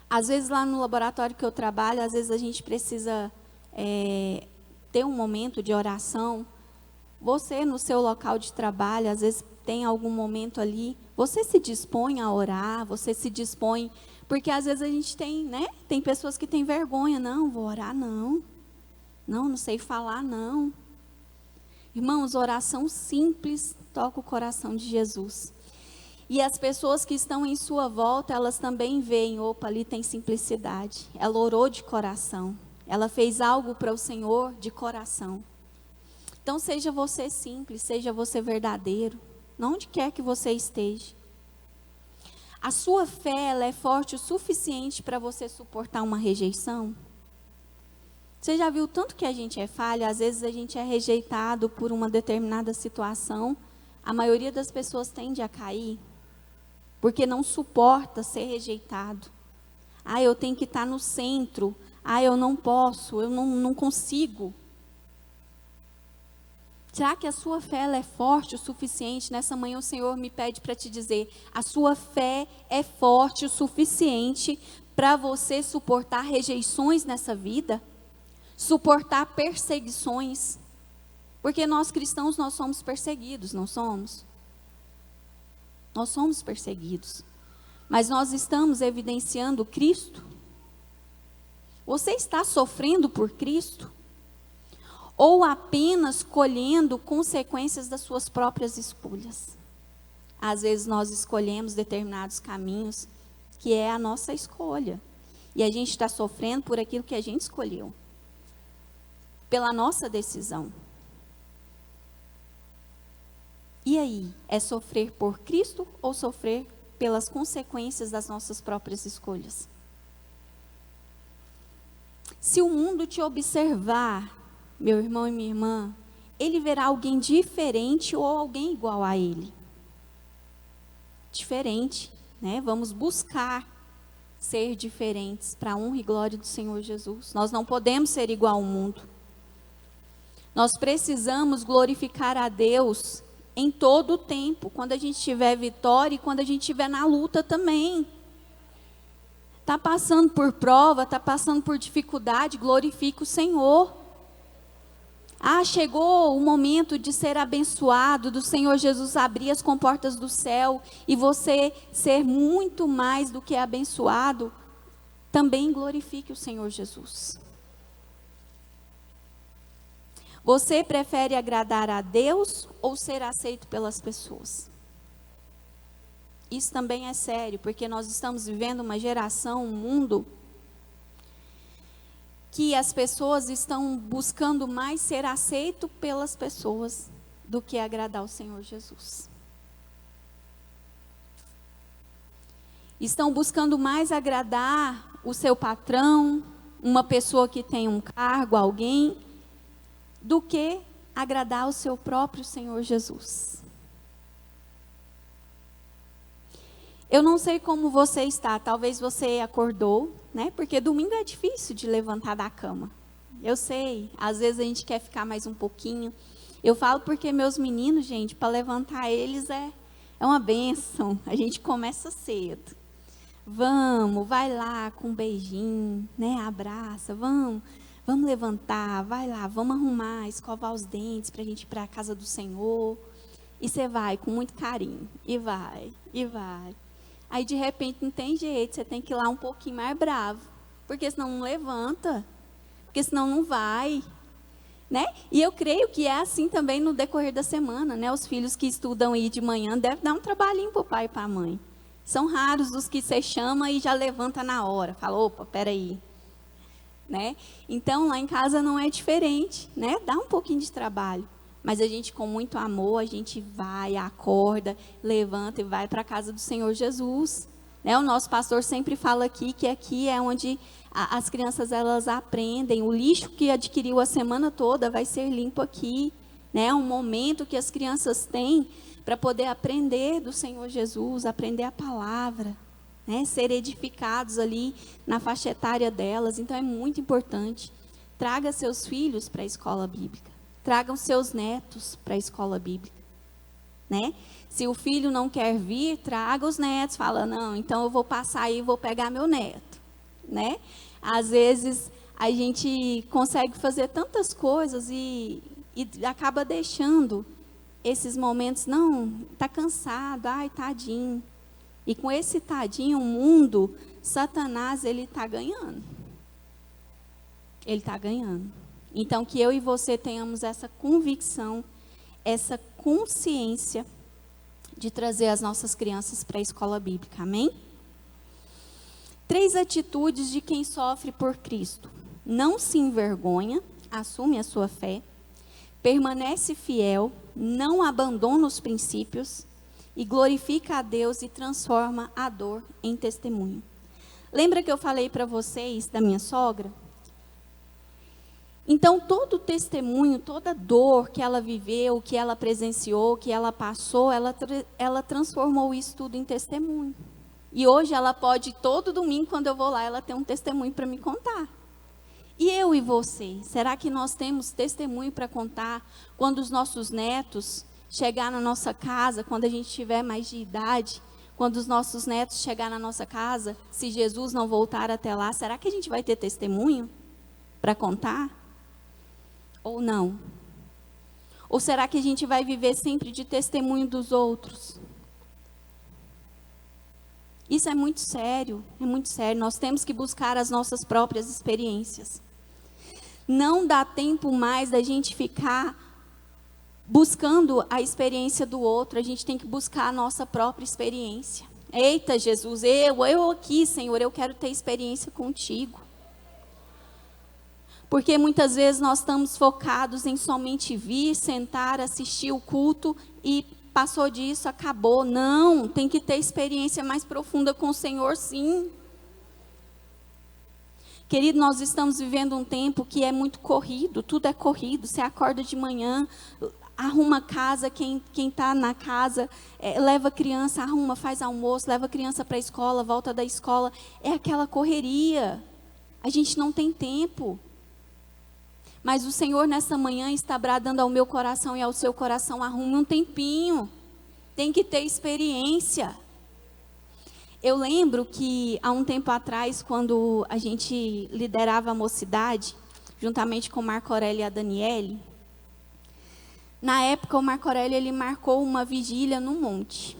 Às vezes lá no laboratório que eu trabalho, às vezes a gente precisa ter um momento de oração. Você no seu local de trabalho, às vezes tem algum momento ali, você se dispõe a orar, você se dispõe, porque às vezes a gente tem, né? Tem pessoas que têm vergonha, não, vou orar não. Não sei falar não. Irmãos, oração simples toca o coração de Jesus. E as pessoas que estão em sua volta, elas também veem, opa, ali tem simplicidade. Ela orou de coração. Ela fez algo para o Senhor de coração. Então, seja você simples, seja você verdadeiro, onde quer que você esteja. A sua fé, ela é forte o suficiente para você suportar uma rejeição? Você já viu tanto que a gente é falha? Às vezes a gente é rejeitado por uma determinada situação. A maioria das pessoas tende a cair, porque não suporta ser rejeitado. Eu tenho que estar no centro. Eu não posso, eu não consigo. Será que a sua fé ela é forte o suficiente? Nessa manhã o Senhor me pede para te dizer, a sua fé é forte o suficiente para você suportar rejeições nessa vida? Suportar perseguições? Porque nós cristãos, nós somos perseguidos, não somos? Nós somos perseguidos. Mas nós estamos evidenciando Cristo? Você está sofrendo por Cristo? Ou apenas colhendo consequências das suas próprias escolhas? Às vezes nós escolhemos determinados caminhos, que é a nossa escolha. E a gente está sofrendo por aquilo que a gente escolheu. Pela nossa decisão. E aí, é sofrer por Cristo ou sofrer pelas consequências das nossas próprias escolhas? Se o mundo te observar, meu irmão e minha irmã, ele verá alguém diferente ou alguém igual a ele. Diferente, né? Vamos buscar ser diferentes para a honra e glória do Senhor Jesus. Nós não podemos ser igual ao mundo. Nós precisamos glorificar a Deus em todo o tempo, quando a gente tiver vitória e quando a gente estiver na luta também. Está passando por prova, está passando por dificuldade, glorifique o Senhor. Ah, chegou o momento de ser abençoado, do Senhor Jesus abrir as comportas do céu e você ser muito mais do que abençoado, também glorifique o Senhor Jesus. Você prefere agradar a Deus ou ser aceito pelas pessoas? Isso também é sério, porque nós estamos vivendo uma geração, um mundo, que as pessoas estão buscando mais ser aceito pelas pessoas do que agradar o Senhor Jesus. Estão buscando mais agradar o seu patrão, uma pessoa que tem um cargo, alguém, do que agradar o seu próprio Senhor Jesus. Eu não sei como você está, talvez você acordou, né? Porque domingo é difícil de levantar da cama. Eu sei, às vezes a gente quer ficar mais um pouquinho. Eu falo porque meus meninos, gente, para levantar eles é uma bênção. A gente começa cedo. Vamos, vai lá com um beijinho, né? Abraça, vamos levantar, vai lá, vamos arrumar, escovar os dentes para a gente ir para a casa do Senhor. E você vai com muito carinho, e vai. Aí de repente não tem jeito, você tem que ir lá um pouquinho mais bravo, porque senão não levanta, porque senão não vai, né? E eu creio que é assim também no decorrer da semana, né? Os filhos que estudam aí de manhã devem dar um trabalhinho para o pai e para a mãe. São raros os que você chama e já levanta na hora, fala, opa, peraí. Né? Então, lá em casa não é diferente, né? Dá um pouquinho de trabalho, mas a gente com muito amor, a gente vai, acorda, levanta e vai para a casa do Senhor Jesus, né? O nosso pastor sempre fala aqui que aqui é onde as crianças elas aprendem, o lixo que adquiriu a semana toda vai ser limpo aqui, né? É um momento que as crianças têm para poder aprender do Senhor Jesus, aprender a palavra, né, ser edificados ali na faixa etária delas. Então é muito importante. Traga seus filhos para a escola bíblica. Tragam seus netos para a escola bíblica. Né? Se o filho não quer vir, traga os netos. Fala, não, então eu vou passar aí e vou pegar meu neto. Né? Às vezes a gente consegue fazer tantas coisas e acaba deixando esses momentos. Não, está cansado, ai, tadinho. E com esse tadinho, o mundo, Satanás, ele está ganhando. Ele está ganhando. Então, que eu e você tenhamos essa convicção, essa consciência de trazer as nossas crianças para a escola bíblica. Amém? 3 atitudes de quem sofre por Cristo. Não se envergonha, assume a sua fé, permanece fiel, não abandona os princípios, e glorifica a Deus e transforma a dor em testemunho. Lembra que eu falei para vocês da minha sogra? Então, todo testemunho, toda dor que ela viveu, que ela presenciou, que ela passou, ela transformou isso tudo em testemunho. E hoje ela pode, todo domingo, quando eu vou lá, ela tem um testemunho para me contar. E eu e você, será que nós temos testemunho para contar quando os nossos netos chegar na nossa casa, quando a gente tiver mais de idade, quando os nossos netos chegar na nossa casa, se Jesus não voltar até lá, será que a gente vai ter testemunho para contar? Ou não? Ou será que a gente vai viver sempre de testemunho dos outros? Isso é muito sério, é muito sério. Nós temos que buscar as nossas próprias experiências. Não dá tempo mais da gente ficar buscando a experiência do outro, a gente tem que buscar a nossa própria experiência. Eita, Jesus, eu aqui, Senhor, eu quero ter experiência contigo. Porque muitas vezes nós estamos focados em somente vir, sentar, assistir o culto e passou disso, acabou. Não, tem que ter experiência mais profunda com o Senhor, sim. Querido, nós estamos vivendo um tempo que é muito corrido, tudo é corrido. Você acorda de manhã, arruma a casa, quem está na casa, leva a criança, arruma, faz almoço, leva a criança para a escola, volta da escola. É aquela correria. A gente não tem tempo. Mas o Senhor nessa manhã está bradando ao meu coração e ao seu coração, arrume um tempinho. Tem que ter experiência. Eu lembro que há um tempo atrás, quando a gente liderava a mocidade, juntamente com o Marco Aurélio e a Daniele, na época o Marco Aurélio ele marcou uma vigília no monte.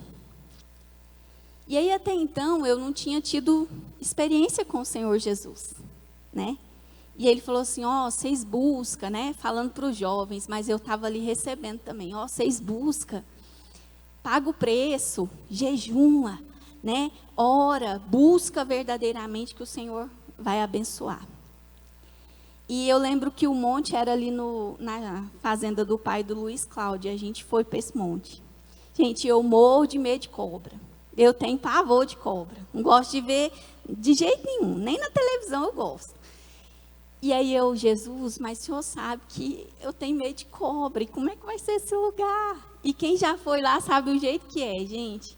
E aí até então eu não tinha tido experiência com o Senhor Jesus, né? E ele falou assim, vocês buscam, né? Falando para os jovens, mas eu estava ali recebendo também, vocês buscam, paga o preço, jejuma, né? Ora, busca verdadeiramente que o Senhor vai abençoar. E eu lembro que o monte era ali na fazenda do pai do Luiz Cláudio, a gente foi para esse monte. Gente, eu morro de medo de cobra, eu tenho pavor de cobra, não gosto de ver de jeito nenhum, nem na televisão eu gosto. E aí Jesus, mas o senhor sabe que eu tenho medo de cobra, e como é que vai ser esse lugar? E quem já foi lá sabe o jeito que é, gente.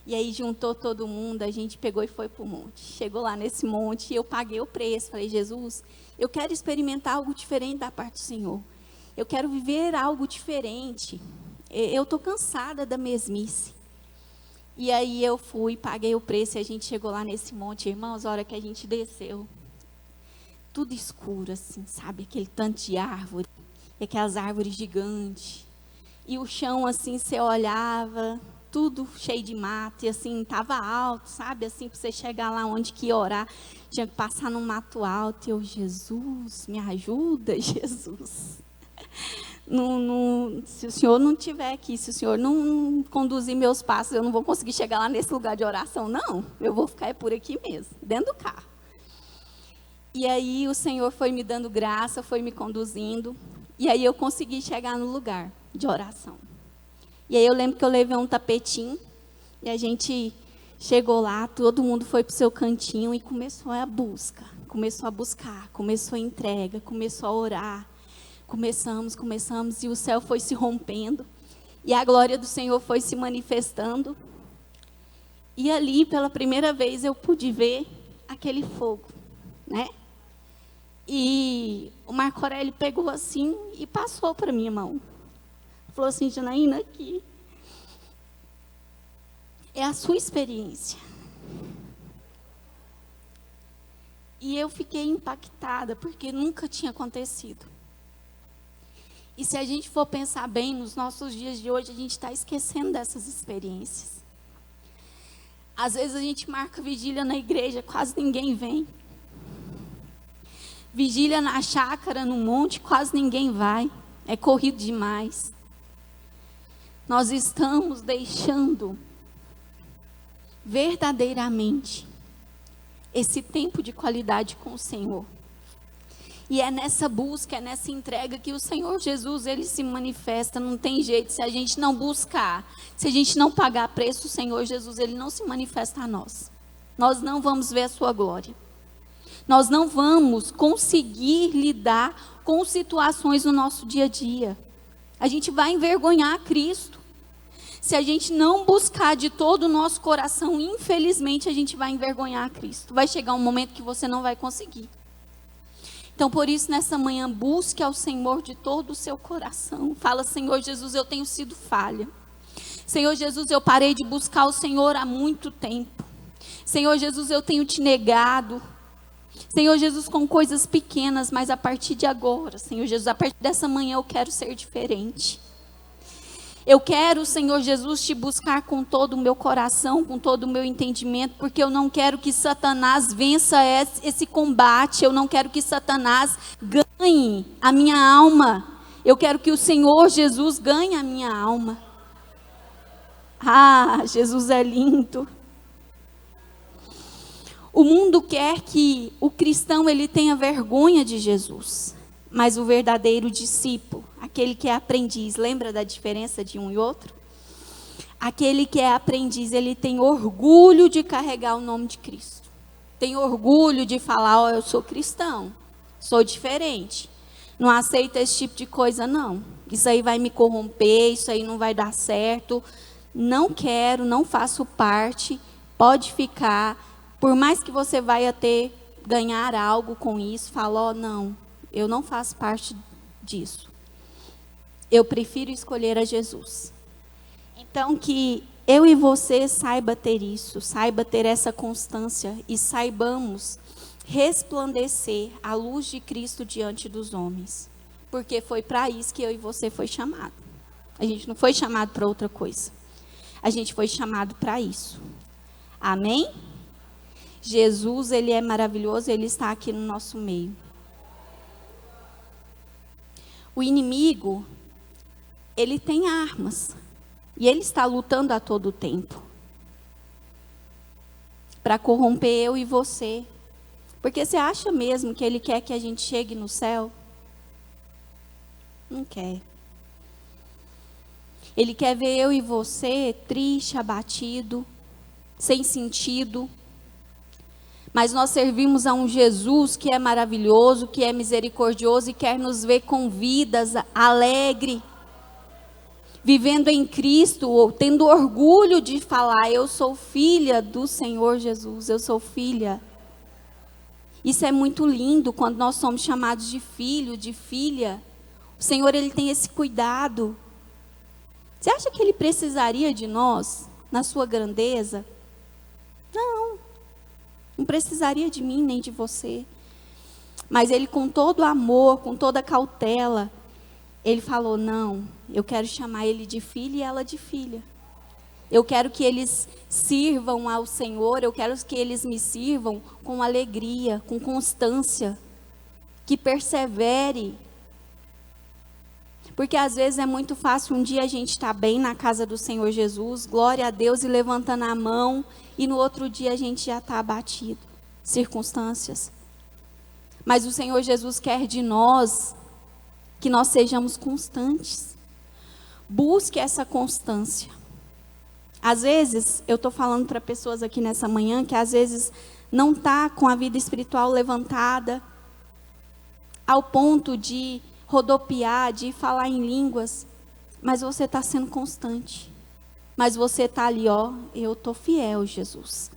E aí juntou todo mundo, a gente pegou e foi para o monte. Chegou lá nesse monte e eu paguei o preço. Falei, Jesus, eu quero experimentar algo diferente da parte do Senhor. Eu quero viver algo diferente. Eu estou cansada da mesmice. E aí eu fui, paguei o preço e a gente chegou lá nesse monte. Irmãos, a hora que a gente desceu, tudo escuro assim, sabe? Aquele tanto de árvore, aquelas árvores gigantes. E o chão assim, você olhava, tudo cheio de mato, e assim, estava alto, sabe? Assim, para você chegar lá onde que ia orar, tinha que passar num mato alto. E eu, Jesus, me ajuda, Jesus. Se o Senhor não estiver aqui, se o Senhor não conduzir meus passos, eu não vou conseguir chegar lá nesse lugar de oração, não. Eu vou ficar por aqui mesmo, dentro do carro. E aí o Senhor foi me dando graça, foi me conduzindo, e aí eu consegui chegar no lugar de oração. E aí eu lembro que eu levei um tapetinho, e a gente chegou lá, todo mundo foi para o seu cantinho e começou a busca. Começou a buscar, começou a entrega, começou a orar. Começamos, e o céu foi se rompendo. E a glória do Senhor foi se manifestando. E ali, pela primeira vez, eu pude ver aquele fogo, né? E o Marco Aurélio pegou assim e passou para minha mão. Falou assim, Janaína, aqui é a sua experiência. E eu fiquei impactada, porque nunca tinha acontecido. E se a gente for pensar bem, nos nossos dias de hoje, a gente está esquecendo dessas experiências. Às vezes a gente marca vigília na igreja, quase ninguém vem. Vigília na chácara, no monte, quase ninguém vai. É corrido demais. Nós estamos deixando verdadeiramente esse tempo de qualidade com o Senhor. E é nessa busca, é nessa entrega que o Senhor Jesus, ele se manifesta. Não tem jeito, se a gente não buscar, se a gente não pagar preço, o Senhor Jesus, ele não se manifesta a nós. Nós não vamos ver a sua glória. Nós não vamos conseguir lidar com situações no nosso dia a dia. A gente vai envergonhar Cristo. Se a gente não buscar de todo o nosso coração, infelizmente a gente vai envergonhar Cristo. Vai chegar um momento que você não vai conseguir. Então, por isso, nessa manhã, busque ao Senhor de todo o seu coração. Fala, Senhor Jesus, eu tenho sido falha. Senhor Jesus, eu parei de buscar o Senhor há muito tempo. Senhor Jesus, eu tenho te negado. Senhor Jesus, com coisas pequenas, mas a partir de agora, Senhor Jesus, a partir dessa manhã eu quero ser diferente. Eu quero, Senhor Jesus, te buscar com todo o meu coração, com todo o meu entendimento, porque eu não quero que Satanás vença esse combate, eu não quero que Satanás ganhe a minha alma. Eu quero que o Senhor Jesus ganhe a minha alma. Ah, Jesus é lindo. O mundo quer que o cristão ele tenha vergonha de Jesus, mas o verdadeiro discípulo, aquele que é aprendiz, lembra da diferença de um e outro? Aquele que é aprendiz, ele tem orgulho de carregar o nome de Cristo. Tem orgulho de falar, eu sou cristão, sou diferente. Não aceita esse tipo de coisa, não. Isso aí vai me corromper, isso aí não vai dar certo. Não quero, não faço parte, pode ficar. Por mais que você vai ganhar algo com isso, fala, não, eu não faço parte disso. Eu prefiro escolher a Jesus. Então, que eu e você saiba ter isso, saiba ter essa constância e saibamos resplandecer a luz de Cristo diante dos homens. Porque foi para isso que eu e você foi chamado. A gente não foi chamado para outra coisa. A gente foi chamado para isso. Amém? Jesus, ele é maravilhoso, ele está aqui no nosso meio. O inimigo, ele tem armas. E ele está lutando a todo tempo. Para corromper eu e você. Porque você acha mesmo que ele quer que a gente chegue no céu? Não quer. Ele quer ver eu e você triste, abatido, sem sentido. Mas nós servimos a um Jesus que é maravilhoso, que é misericordioso e quer nos ver com vidas, alegre, vivendo em Cristo, ou tendo orgulho de falar, eu sou filha do Senhor Jesus, eu sou filha. Isso é muito lindo quando nós somos chamados de filho, de filha. O Senhor, ele tem esse cuidado. Você acha que ele precisaria de nós, na sua grandeza? Não precisaria de mim nem de você. Mas ele, com todo amor, com toda cautela, ele falou, não, eu quero chamar ele de filho e ela de filha. Eu quero que eles sirvam ao Senhor, eu quero que eles me sirvam com alegria, com constância, que persevere. Porque às vezes é muito fácil um dia a gente estar bem na casa do Senhor Jesus, glória a Deus, e levantando a mão, e no outro dia a gente já está abatido. Circunstâncias. Mas o Senhor Jesus quer de nós que nós sejamos constantes. Busque essa constância. Às vezes, eu estou falando para pessoas aqui nessa manhã que às vezes não está com a vida espiritual levantada, ao ponto de rodopiar, de falar em línguas, mas você está sendo constante. Mas você está ali, ó, eu estou fiel, Jesus.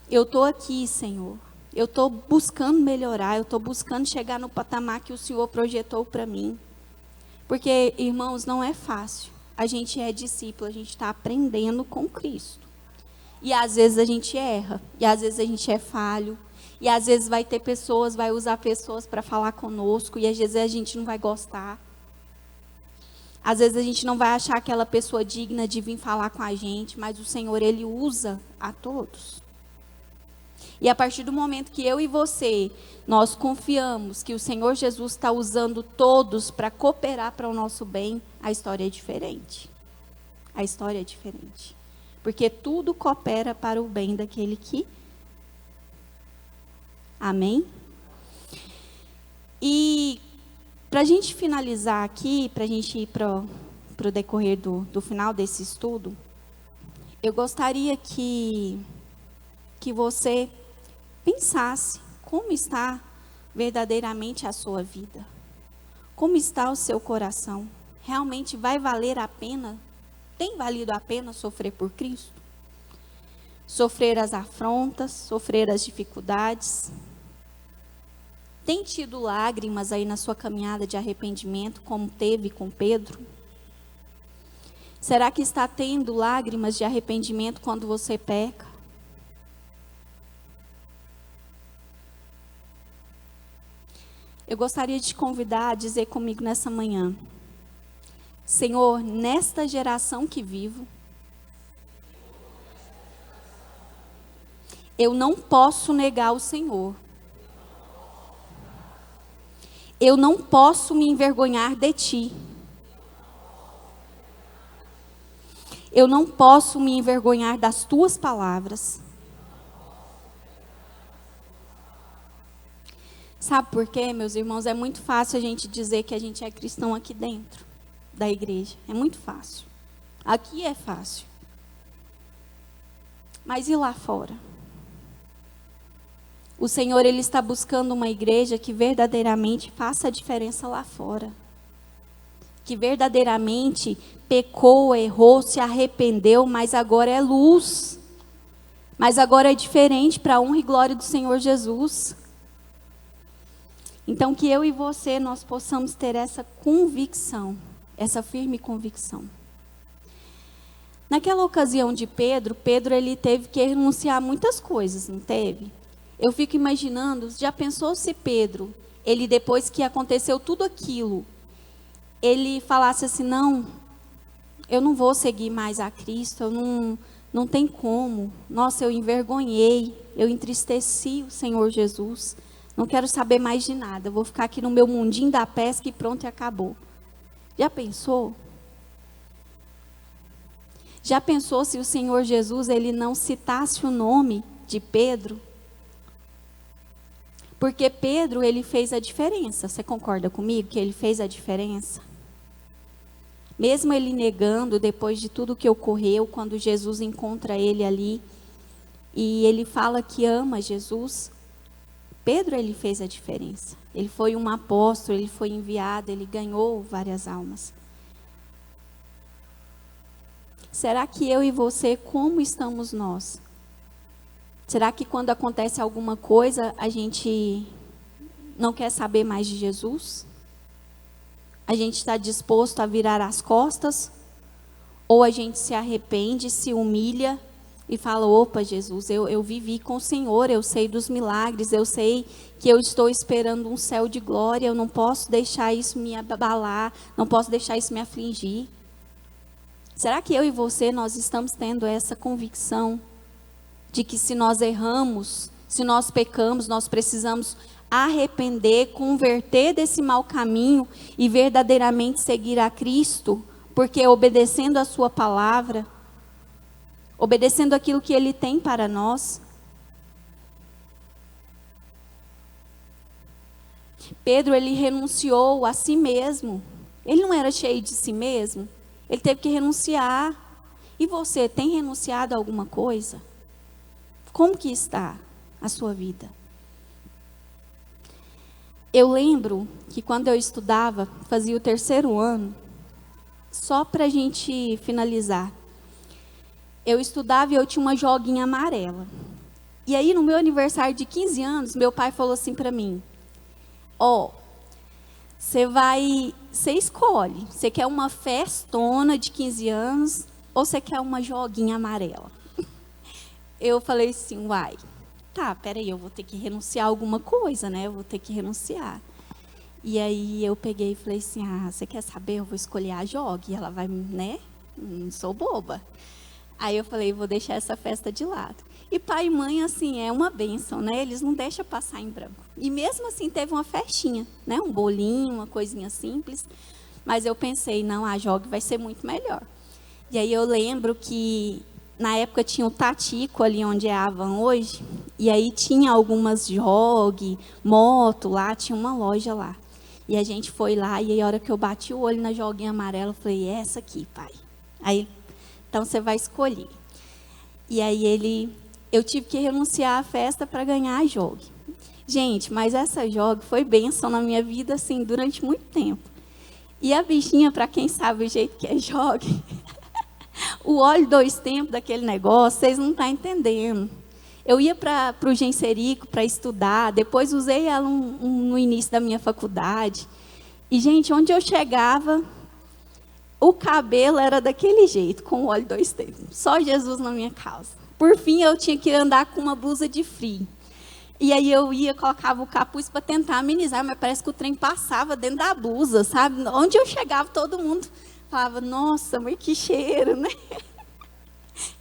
Eu estou aqui, Senhor. Eu estou buscando melhorar, eu estou buscando chegar no patamar que o Senhor projetou para mim. Porque, irmãos, não é fácil. A gente é discípulo, a gente está aprendendo com Cristo. E às vezes a gente erra, e às vezes a gente é falho, e às vezes vai ter pessoas, vai usar pessoas para falar conosco, e às vezes a gente não vai gostar. Às vezes a gente não vai achar aquela pessoa digna de vir falar com a gente, mas o Senhor, ele usa a todos. E a partir do momento que eu e você, nós confiamos que o Senhor Jesus está usando todos para cooperar para o nosso bem, a história é diferente. A história é diferente. Porque tudo coopera para o bem daquele que... Amém? E para a gente finalizar aqui, para a gente ir para o decorrer do final desse estudo, eu gostaria que você pensasse como está verdadeiramente a sua vida. Como está o seu coração? Realmente vai valer a pena? Tem valido a pena sofrer por Cristo? Sofrer as afrontas, sofrer as dificuldades? Tem tido lágrimas aí na sua caminhada de arrependimento, como teve com Pedro? Será que está tendo lágrimas de arrependimento quando você peca? Eu gostaria de te convidar a dizer comigo nessa manhã: Senhor, nesta geração que vivo, eu não posso negar o Senhor. Eu não posso me envergonhar de Ti. Eu não posso me envergonhar das Tuas palavras. Sabe por quê, meus irmãos? É muito fácil a gente dizer que a gente é cristão aqui dentro da igreja. É muito fácil. Aqui é fácil. Mas e lá fora? O Senhor, Ele está buscando uma igreja que verdadeiramente faça a diferença lá fora. Que verdadeiramente pecou, errou, se arrependeu, mas agora é luz. Mas agora é diferente para a honra e glória do Senhor Jesus. Então, que eu e você, nós possamos ter essa convicção, essa firme convicção. Naquela ocasião de Pedro, ele teve que renunciar a muitas coisas, não teve? Eu fico imaginando, já pensou se Pedro, ele depois que aconteceu tudo aquilo, ele falasse assim, não, eu não vou seguir mais a Cristo, não tem como. Nossa, eu envergonhei, eu entristeci o Senhor Jesus. Não quero saber mais de nada, eu vou ficar aqui no meu mundinho da pesca e pronto, e acabou. Já pensou? Já pensou se o Senhor Jesus, ele não citasse o nome de Pedro? Porque Pedro, ele fez a diferença. Você concorda comigo que ele fez a diferença? Mesmo ele negando, depois de tudo que ocorreu, quando Jesus encontra ele ali, e ele fala que ama Jesus, Pedro, ele fez a diferença. Ele foi um apóstolo, ele foi enviado, ele ganhou várias almas. Será que eu e você, como estamos nós? Será que quando acontece alguma coisa, a gente não quer saber mais de Jesus? A gente está disposto a virar as costas? Ou a gente se arrepende, se humilha e fala, opa, Jesus, eu vivi com o Senhor, eu sei dos milagres, eu sei que eu estou esperando um céu de glória, eu não posso deixar isso me abalar, não posso deixar isso me afligir. Será que eu e você, nós estamos tendo essa convicção de que se nós erramos, se nós pecamos, nós precisamos arrepender, converter desse mau caminho e verdadeiramente seguir a Cristo, porque obedecendo a sua palavra, obedecendo aquilo que Ele tem para nós. Pedro, ele renunciou a si mesmo. Ele não era cheio de si mesmo. Ele teve que renunciar. E você, tem renunciado a alguma coisa? Como que está a sua vida? Eu lembro que quando eu estudava, fazia o 3º ano, só para a gente finalizar, eu estudava e eu tinha uma joguinha amarela. E aí, no meu aniversário de 15 anos, meu pai falou assim para mim, você escolhe, você quer uma festona de 15 anos ou você quer uma joguinha amarela? Eu falei assim, tá, peraí, eu vou ter que renunciar a alguma coisa, né? Eu vou ter que renunciar. E aí eu peguei e falei assim, você quer saber? Eu vou escolher a jogue. E ela vai, né? Não sou boba. Aí eu falei, vou deixar essa festa de lado. E pai e mãe, assim, é uma bênção, né? Eles não deixam passar em branco. E mesmo assim teve uma festinha, né? Um bolinho, uma coisinha simples. Mas eu pensei, não, a jogue vai ser muito melhor. E aí eu lembro que na época tinha o Tatico ali onde é a Avan hoje, e aí tinha algumas jogue, moto lá, tinha uma loja lá. E a gente foi lá, e aí a hora que eu bati o olho na joguinha amarela, eu falei, é essa aqui, pai. Aí, então você vai escolher. E aí eu tive que renunciar à festa para ganhar a jogue. Gente, mas essa jogue foi bênção na minha vida, assim, durante muito tempo. E a bichinha, para quem sabe o jeito que é jogue, o óleo 2 tempos daquele negócio, vocês não estão entendendo. Eu ia para o Genserico para estudar, depois usei ela no início da minha faculdade. E, gente, onde eu chegava, o cabelo era daquele jeito, com o óleo 2 tempos. Só Jesus na minha causa. Por fim, eu tinha que andar com uma blusa de frio. E aí eu colocava o capuz para tentar amenizar, mas parece que o trem passava dentro da blusa, sabe? Onde eu chegava, todo mundo falava, nossa, mas que cheiro, né?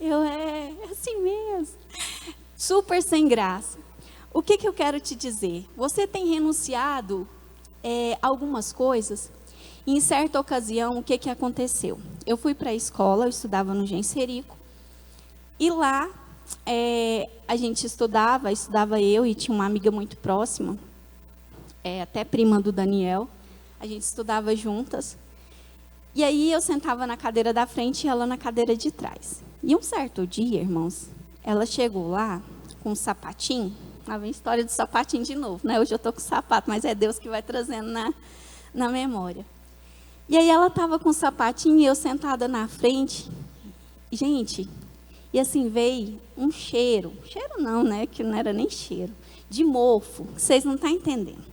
É assim mesmo. Super sem graça. O que eu quero te dizer? Você tem renunciado algumas coisas. E em certa ocasião, o que aconteceu? Eu fui para a escola, eu estudava no Genserico. E lá, a gente estudava eu e tinha uma amiga muito próxima, até prima do Daniel. A gente estudava juntas. E aí eu sentava na cadeira da frente e ela na cadeira de trás. E um certo dia, irmãos, ela chegou lá com um sapatinho. Lá vem a história do sapatinho de novo, né? Hoje eu estou com sapato, mas é Deus que vai trazendo na memória. E aí ela estava com o sapatinho e eu sentada na frente. Gente, e assim veio um cheiro não, né? Que não era nem cheiro, de mofo. Vocês não estão entendendo.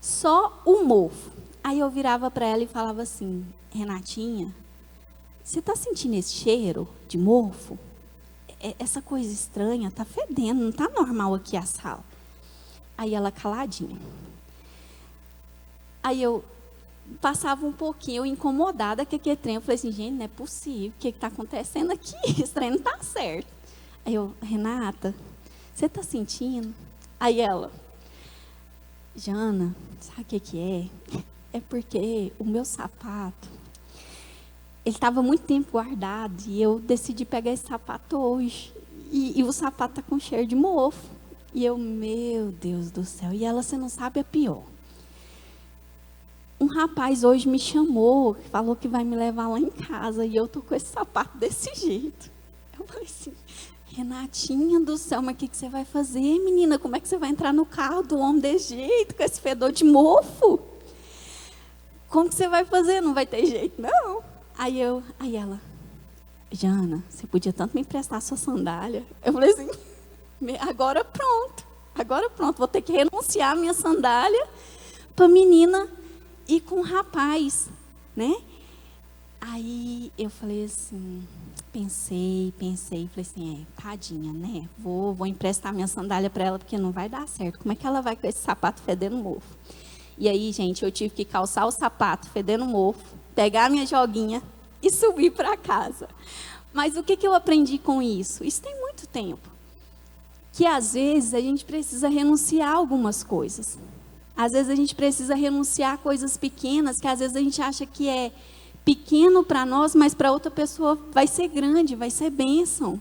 Só o mofo. Aí eu virava para ela e falava assim, Renatinha, você está sentindo esse cheiro de mofo? Essa coisa estranha, está fedendo, não está normal aqui a sala. Aí ela caladinha. Aí eu passava um pouquinho, eu incomodada com aquele trem. Eu falei assim, gente, não é possível, o que está acontecendo aqui? Esse trem não está certo. Aí eu, Renata, você está sentindo? Aí ela, Jana, sabe o que é? É porque o meu sapato, ele estava muito tempo guardado e eu decidi pegar esse sapato hoje. E o sapato está com cheiro de mofo. E eu, meu Deus do céu. E ela, você não sabe, é pior. Um rapaz hoje me chamou, falou que vai me levar lá em casa. E eu tô com esse sapato desse jeito. Eu falei assim, Renatinha do céu, mas o que você vai fazer, menina? Como é que você vai entrar no carro do homem desse jeito, com esse fedor de mofo? Como que você vai fazer? Não vai ter jeito, não. Aí ela, Jana, você podia tanto me emprestar a sua sandália. Eu falei assim, agora pronto, vou ter que renunciar a minha sandália para a menina ir com o rapaz, né? Aí eu falei assim, pensei, falei assim, tadinha, né? Vou emprestar minha sandália para ela, porque não vai dar certo. Como é que ela vai com esse sapato fedendo mofo? E aí, gente, eu tive que calçar o sapato fedendo mofo, pegar a minha joguinha e subir para casa. Mas o que eu aprendi com isso? Isso tem muito tempo. Que às vezes a gente precisa renunciar a algumas coisas. Às vezes a gente precisa renunciar a coisas pequenas, que às vezes a gente acha que é pequeno para nós, mas para outra pessoa vai ser grande, vai ser bênção.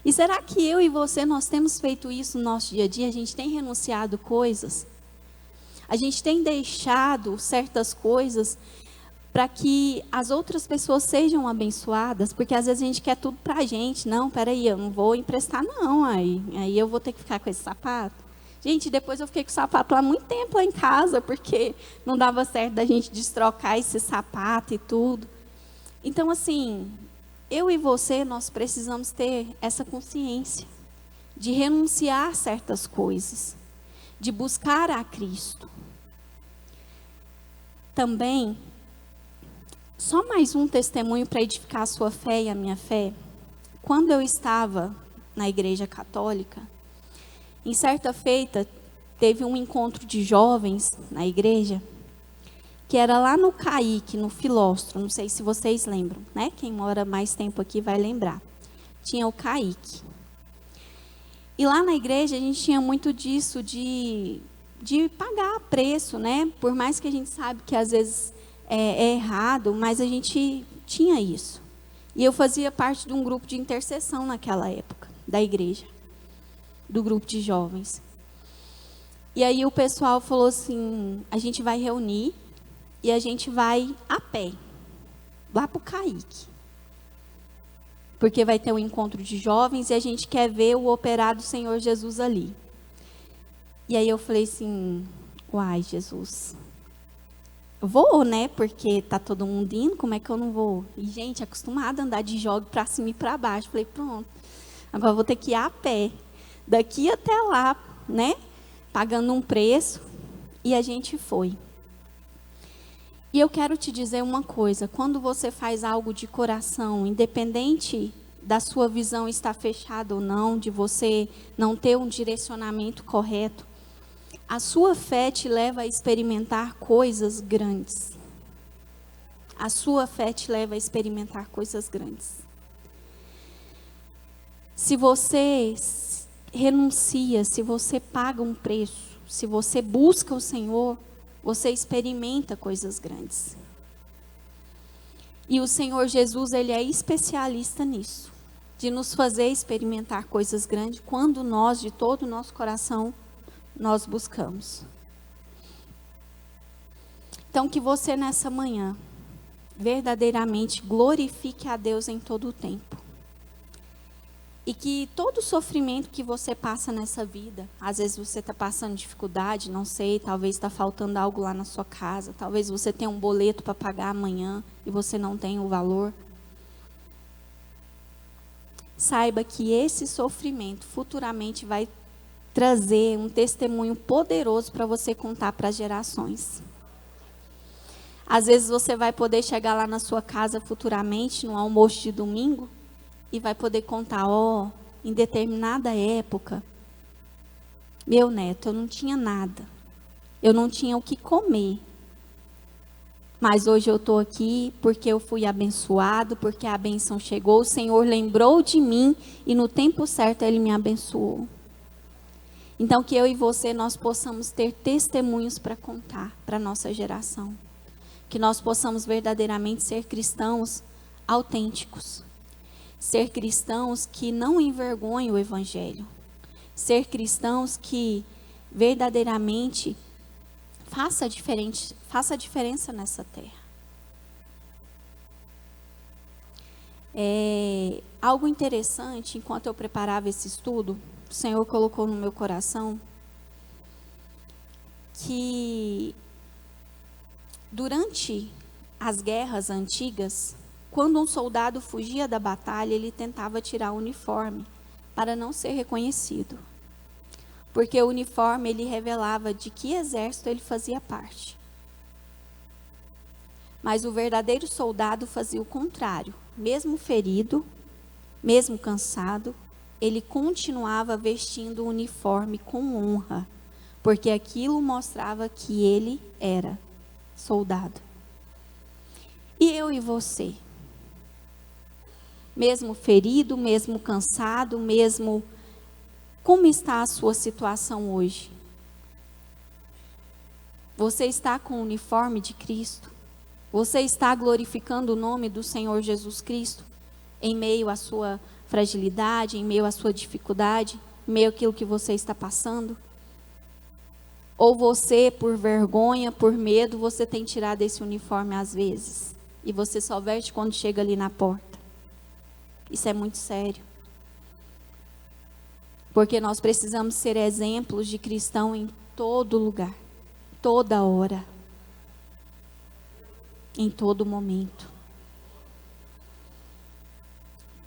E será que eu e você, nós temos feito isso no nosso dia a dia? A gente tem renunciado coisas? A gente tem deixado certas coisas para que as outras pessoas sejam abençoadas, porque às vezes a gente quer tudo para a gente. Não, peraí, eu não vou emprestar não, aí eu vou ter que ficar com esse sapato. Gente, depois eu fiquei com o sapato lá muito tempo lá em casa, porque não dava certo da gente destrocar esse sapato e tudo. Então, assim, eu e você, nós precisamos ter essa consciência de renunciar a certas coisas, de buscar a Cristo. Também, só mais um testemunho para edificar a sua fé e a minha fé. Quando eu estava na igreja católica, em certa feita, teve um encontro de jovens na igreja, que era lá no Caique, no Filóstro, não sei se vocês lembram, né? Quem mora mais tempo aqui vai lembrar. Tinha o Caique. E lá na igreja a gente tinha muito disso de pagar preço, né? Por mais que a gente sabe que às vezes é errado, mas a gente tinha isso. E eu fazia parte de um grupo de intercessão naquela época, da igreja, do grupo de jovens. E aí o pessoal falou assim, a gente vai reunir e a gente vai a pé, lá para o Caique. Porque vai ter um encontro de jovens e a gente quer ver o operar do Senhor Jesus ali. E aí eu falei assim, uai, Jesus, vou, né? Porque tá todo mundo indo, como é que eu não vou? E, gente, acostumada a andar de jogo para cima e para baixo. Falei, pronto, agora vou ter que ir a pé, daqui até lá, né? Pagando um preço. E a gente foi. E eu quero te dizer uma coisa, quando você faz algo de coração, independente da sua visão estar fechada ou não, de você não ter um direcionamento correto, a sua fé te leva a experimentar coisas grandes. a sua fé te leva a experimentar coisas grandes. Se você renuncia, se você paga um preço, se você busca o Senhor, você experimenta coisas grandes. E o Senhor Jesus, Ele é especialista nisso, de nos fazer experimentar coisas grandes quando nós, de todo o nosso coração, nós buscamos. Então, que você nessa manhã, verdadeiramente glorifique a Deus em todo o tempo. E que todo o sofrimento que você passa nessa vida, às vezes você está passando dificuldade, não sei, talvez está faltando algo lá na sua casa, talvez você tenha um boleto para pagar amanhã e você não tem o valor. Saiba que esse sofrimento futuramente vai trazer um testemunho poderoso para você contar para as gerações. Às vezes você vai poder chegar lá na sua casa futuramente, no almoço de domingo, e vai poder contar, em determinada época, meu neto, eu não tinha nada. Eu não tinha o que comer. Mas hoje eu estou aqui porque eu fui abençoado, porque a bênção chegou, o Senhor lembrou de mim e no tempo certo Ele me abençoou. Então que eu e você, nós possamos ter testemunhos para contar para a nossa geração. Que nós possamos verdadeiramente ser cristãos autênticos. Ser cristãos que não envergonhem o Evangelho. Ser cristãos que verdadeiramente faça a diferença nessa terra. Algo interessante, enquanto eu preparava esse estudo, o Senhor colocou no meu coração que durante as guerras antigas, quando um soldado fugia da batalha, ele tentava tirar o uniforme para não ser reconhecido. Porque o uniforme, ele revelava de que exército ele fazia parte. Mas o verdadeiro soldado fazia o contrário. Mesmo ferido, mesmo cansado, ele continuava vestindo o uniforme com honra. Porque aquilo mostrava que ele era soldado. E eu e você? Mesmo ferido, mesmo cansado, mesmo... Como está a sua situação hoje? Você está com o uniforme de Cristo? Você está glorificando o nome do Senhor Jesus Cristo? Em meio à sua fragilidade, em meio à sua dificuldade, em meio àquilo que você está passando? Ou você, por vergonha, por medo, você tem tirado esse uniforme às vezes? E você só veste quando chega ali na porta? Isso é muito sério. Porque nós precisamos ser exemplos de cristão em todo lugar, toda hora, em todo momento.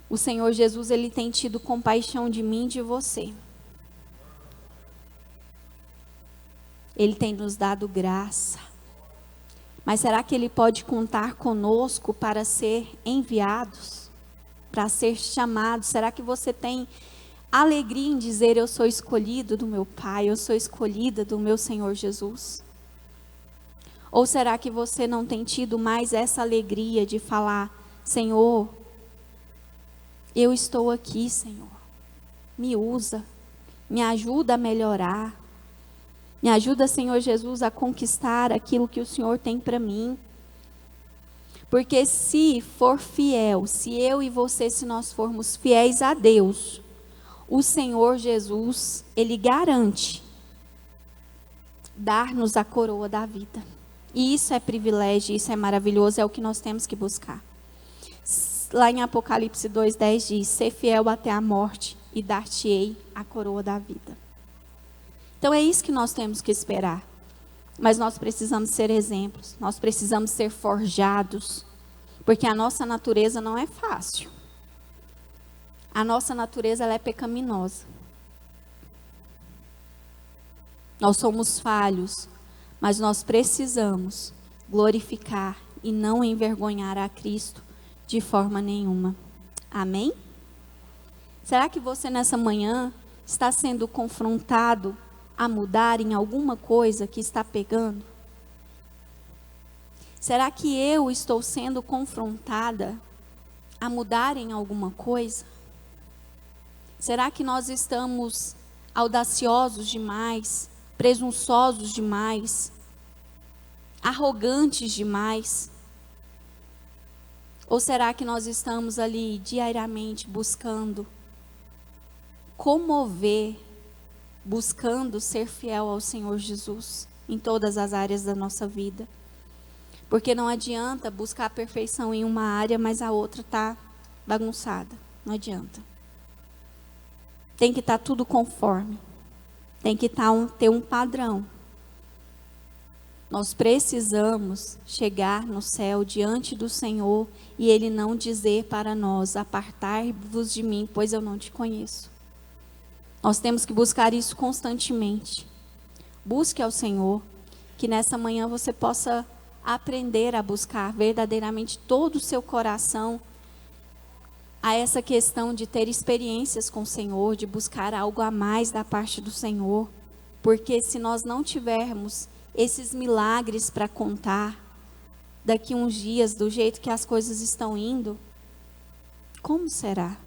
O Senhor Jesus, Ele tem tido compaixão de mim e de você. Ele tem nos dado graça. Mas será que Ele pode contar conosco para ser enviados? Para ser chamados? Será que você tem alegria em dizer, eu sou escolhido do meu Pai, eu sou escolhida do meu Senhor Jesus? Ou será que você não tem tido mais essa alegria de falar, Senhor, eu estou aqui, Senhor, me usa, me ajuda a melhorar, me ajuda, Senhor Jesus, a conquistar aquilo que o Senhor tem para mim. Porque se for fiel, se eu e você, se nós formos fiéis a Deus, o Senhor Jesus, Ele garante dar-nos a coroa da vida. E isso é privilégio, isso é maravilhoso, é o que nós temos que buscar. Lá em Apocalipse 2:10 diz, ser fiel até a morte e dar-te-ei a coroa da vida. Então é isso que nós temos que esperar. Mas nós precisamos ser exemplos, nós precisamos ser forjados, porque a nossa natureza não é fácil. A nossa natureza, ela é pecaminosa. Nós somos falhos, mas nós precisamos glorificar e não envergonhar a Cristo de forma nenhuma. Amém? Será que você nessa manhã está sendo confrontado a mudar em alguma coisa que está pegando? Será que eu estou sendo confrontada a mudar em alguma coisa? Será que nós estamos audaciosos demais, presunçosos demais, arrogantes demais? Ou será que nós estamos ali diariamente buscando comover, buscando ser fiel ao Senhor Jesus em todas as áreas da nossa vida? Porque não adianta buscar a perfeição em uma área, mas a outra está bagunçada. Não adianta. Tem que estar tudo conforme. Tem que ter um padrão. Nós precisamos chegar no céu diante do Senhor e Ele não dizer para nós: apartai-vos de mim, pois eu não te conheço. Nós temos que buscar isso constantemente. Busque ao Senhor, que nessa manhã você possa aprender a buscar verdadeiramente todo o seu coração a essa questão de ter experiências com o Senhor, de buscar algo a mais da parte do Senhor. Porque se nós não tivermos esses milagres para contar daqui uns dias, do jeito que as coisas estão indo, como será?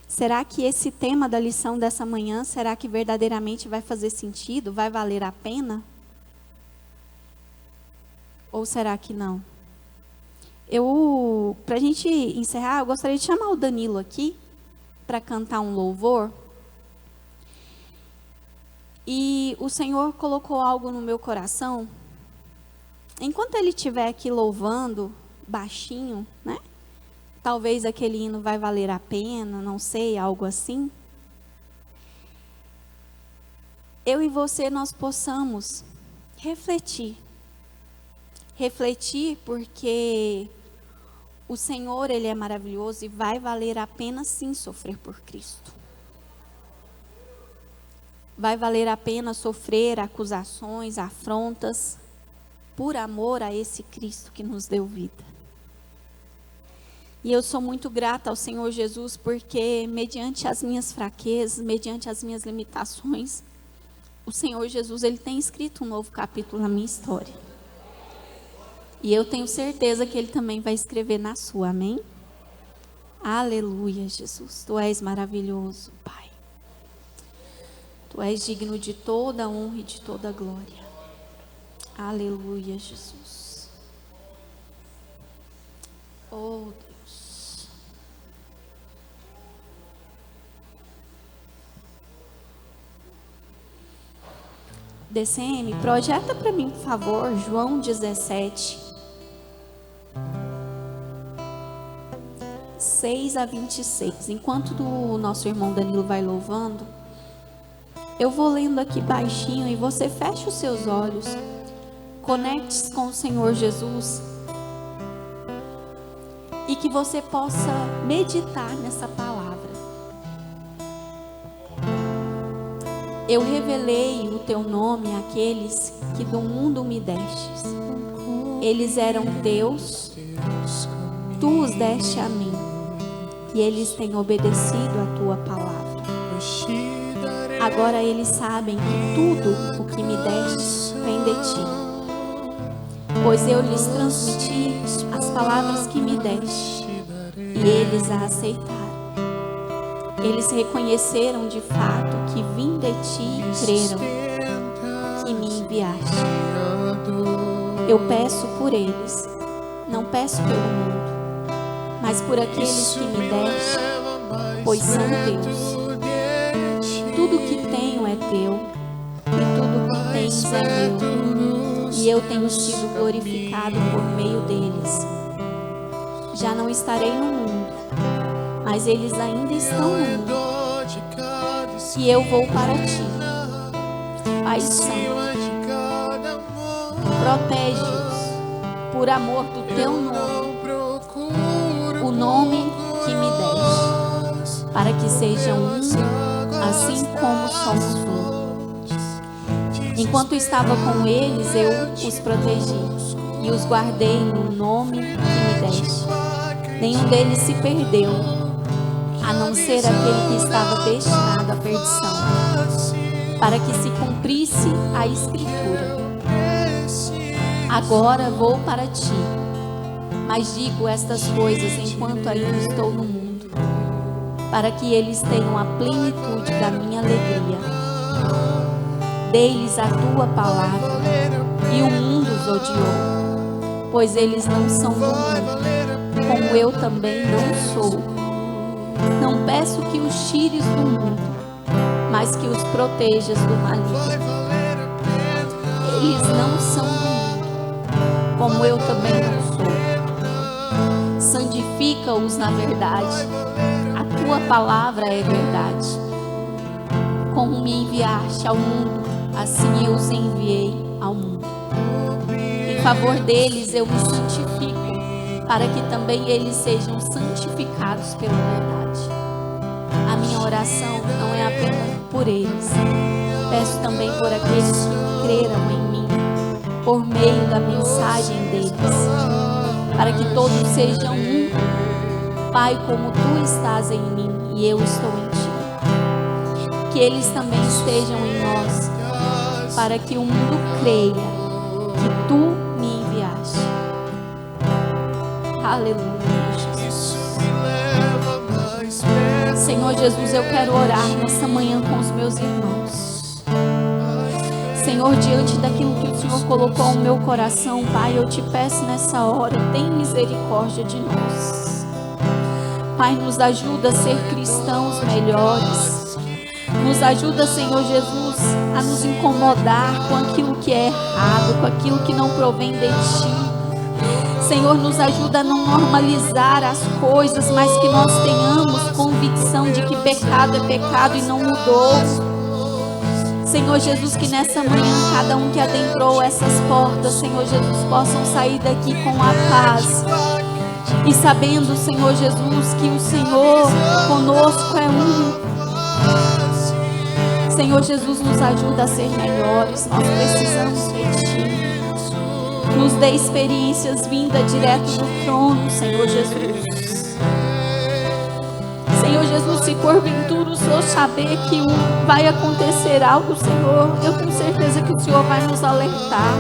Será que esse tema da lição dessa manhã, será que verdadeiramente vai fazer sentido? Vai valer a pena? Ou será que não? Para a gente encerrar, eu gostaria de chamar o Danilo aqui para cantar um louvor. E o Senhor colocou algo no meu coração. Enquanto ele estiver aqui louvando, baixinho, né? Talvez aquele hino vai valer a pena, não sei, algo assim. Eu e você, nós possamos refletir. Refletir porque o Senhor, Ele é maravilhoso e vai valer a pena sim sofrer por Cristo. Vai valer a pena sofrer acusações, afrontas, por amor a esse Cristo que nos deu vida. E eu sou muito grata ao Senhor Jesus porque, mediante as minhas fraquezas, mediante as minhas limitações, o Senhor Jesus, Ele tem escrito um novo capítulo na minha história. E eu tenho certeza que Ele também vai escrever na sua, amém? Aleluia, Jesus. Tu és maravilhoso, Pai. Tu és digno de toda honra e de toda glória. Aleluia, Jesus. Oh, Deus. DCM, projeta para mim, por favor, João 17. 6 a 26. Enquanto o nosso irmão Danilo vai louvando, eu vou lendo aqui baixinho e você fecha os seus olhos. Conecte-se com o Senhor Jesus. E que você possa meditar nessa palavra. Eu revelei o teu nome àqueles que do mundo me destes. Eles eram teus, tu os deste a mim. E eles têm obedecido a tua palavra. Agora eles sabem que tudo o que me deste vem de ti. Pois eu lhes transmiti as palavras que me deste, e eles a aceitaram. Eles reconheceram de fato que vim de ti e creram que me enviaste. Eu peço por eles, não peço pelo mundo, mas por aqueles que me deste, pois são teus. Tudo que tenho é teu, e tudo que tens é meu, e eu tenho sido glorificado por meio deles. Já não estarei no mundo, mas eles ainda estão no mundo, e eu vou para ti. Pai Santo, protege-os por amor do teu nome, o nome que me deste, para que sejam um, assim como somos um. Enquanto estava com eles, eu os protegi e os guardei no nome que me deste. Nenhum deles se perdeu, a não ser aquele que estava destinado à perdição, para que se cumprisse a Escritura. Agora vou para ti, mas digo estas coisas enquanto ainda estou no mundo, para que eles tenham a plenitude da minha alegria. Dei-lhes a tua palavra, e o mundo os odiou, pois eles não são do mundo, como eu também não sou. Não peço que os tires do mundo, mas que os protejas do maligno. Eles não são do mundo, como eu também não sou. Santifica-os na verdade. A tua palavra é verdade. Como me enviaste ao mundo, assim eu os enviei ao mundo. Em favor deles eu me santifico, para que também eles sejam santificados pela verdade. A minha oração não é apenas por eles, peço também por aqueles que creram em mim, por meio da mensagem deles, para que todos sejam um. Pai, como tu estás em mim e eu estou em ti, que eles também estejam em nós, para que o mundo creia que tu me enviaste. Aleluia, Jesus. Senhor Jesus, eu quero orar nessa manhã com os meus irmãos. Senhor, diante daquilo que o Senhor colocou no meu coração, Pai, eu te peço nessa hora, tem misericórdia de nós. Pai, nos ajuda a ser cristãos melhores. Nos ajuda, Senhor Jesus, a nos incomodar com aquilo que é errado, com aquilo que não provém de ti. Senhor, nos ajuda a não normalizar as coisas, mas que nós tenhamos convicção de que pecado é pecado e não mudou. Senhor Jesus, que nessa manhã cada um que adentrou essas portas, Senhor Jesus, possam sair daqui com a paz. E sabendo, Senhor Jesus, que o Senhor conosco é um. Senhor Jesus, nos ajuda a ser melhores. Nós precisamos de ti. Nos dê experiências vindas direto do trono, Senhor Jesus. Senhor Jesus, se porventura o Senhor saber que vai acontecer algo, Senhor, eu tenho certeza que o Senhor vai nos alertar.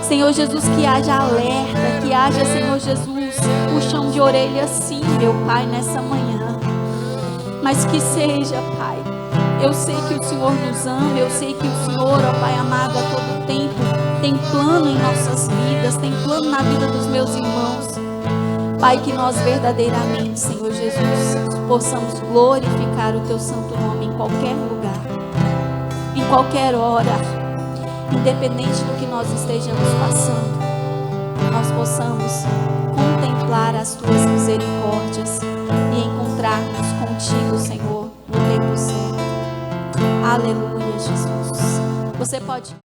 Senhor Jesus, que haja alerta, que haja, Senhor Jesus, puxão de orelha sim, meu Pai, nessa manhã. Mas que seja, Pai, eu sei que o Senhor nos ama, eu sei que o Senhor, ó Pai amado, a todo tempo tem plano em nossas vidas, tem plano na vida dos meus irmãos. Pai, que nós verdadeiramente, Senhor Jesus, possamos glorificar o Teu santo nome em qualquer lugar, em qualquer hora, independente do que nós estejamos passando, nós possamos contemplar as Tuas misericórdias e encontrar-nos contigo, Senhor, no tempo certo. Aleluia, Jesus. Você pode...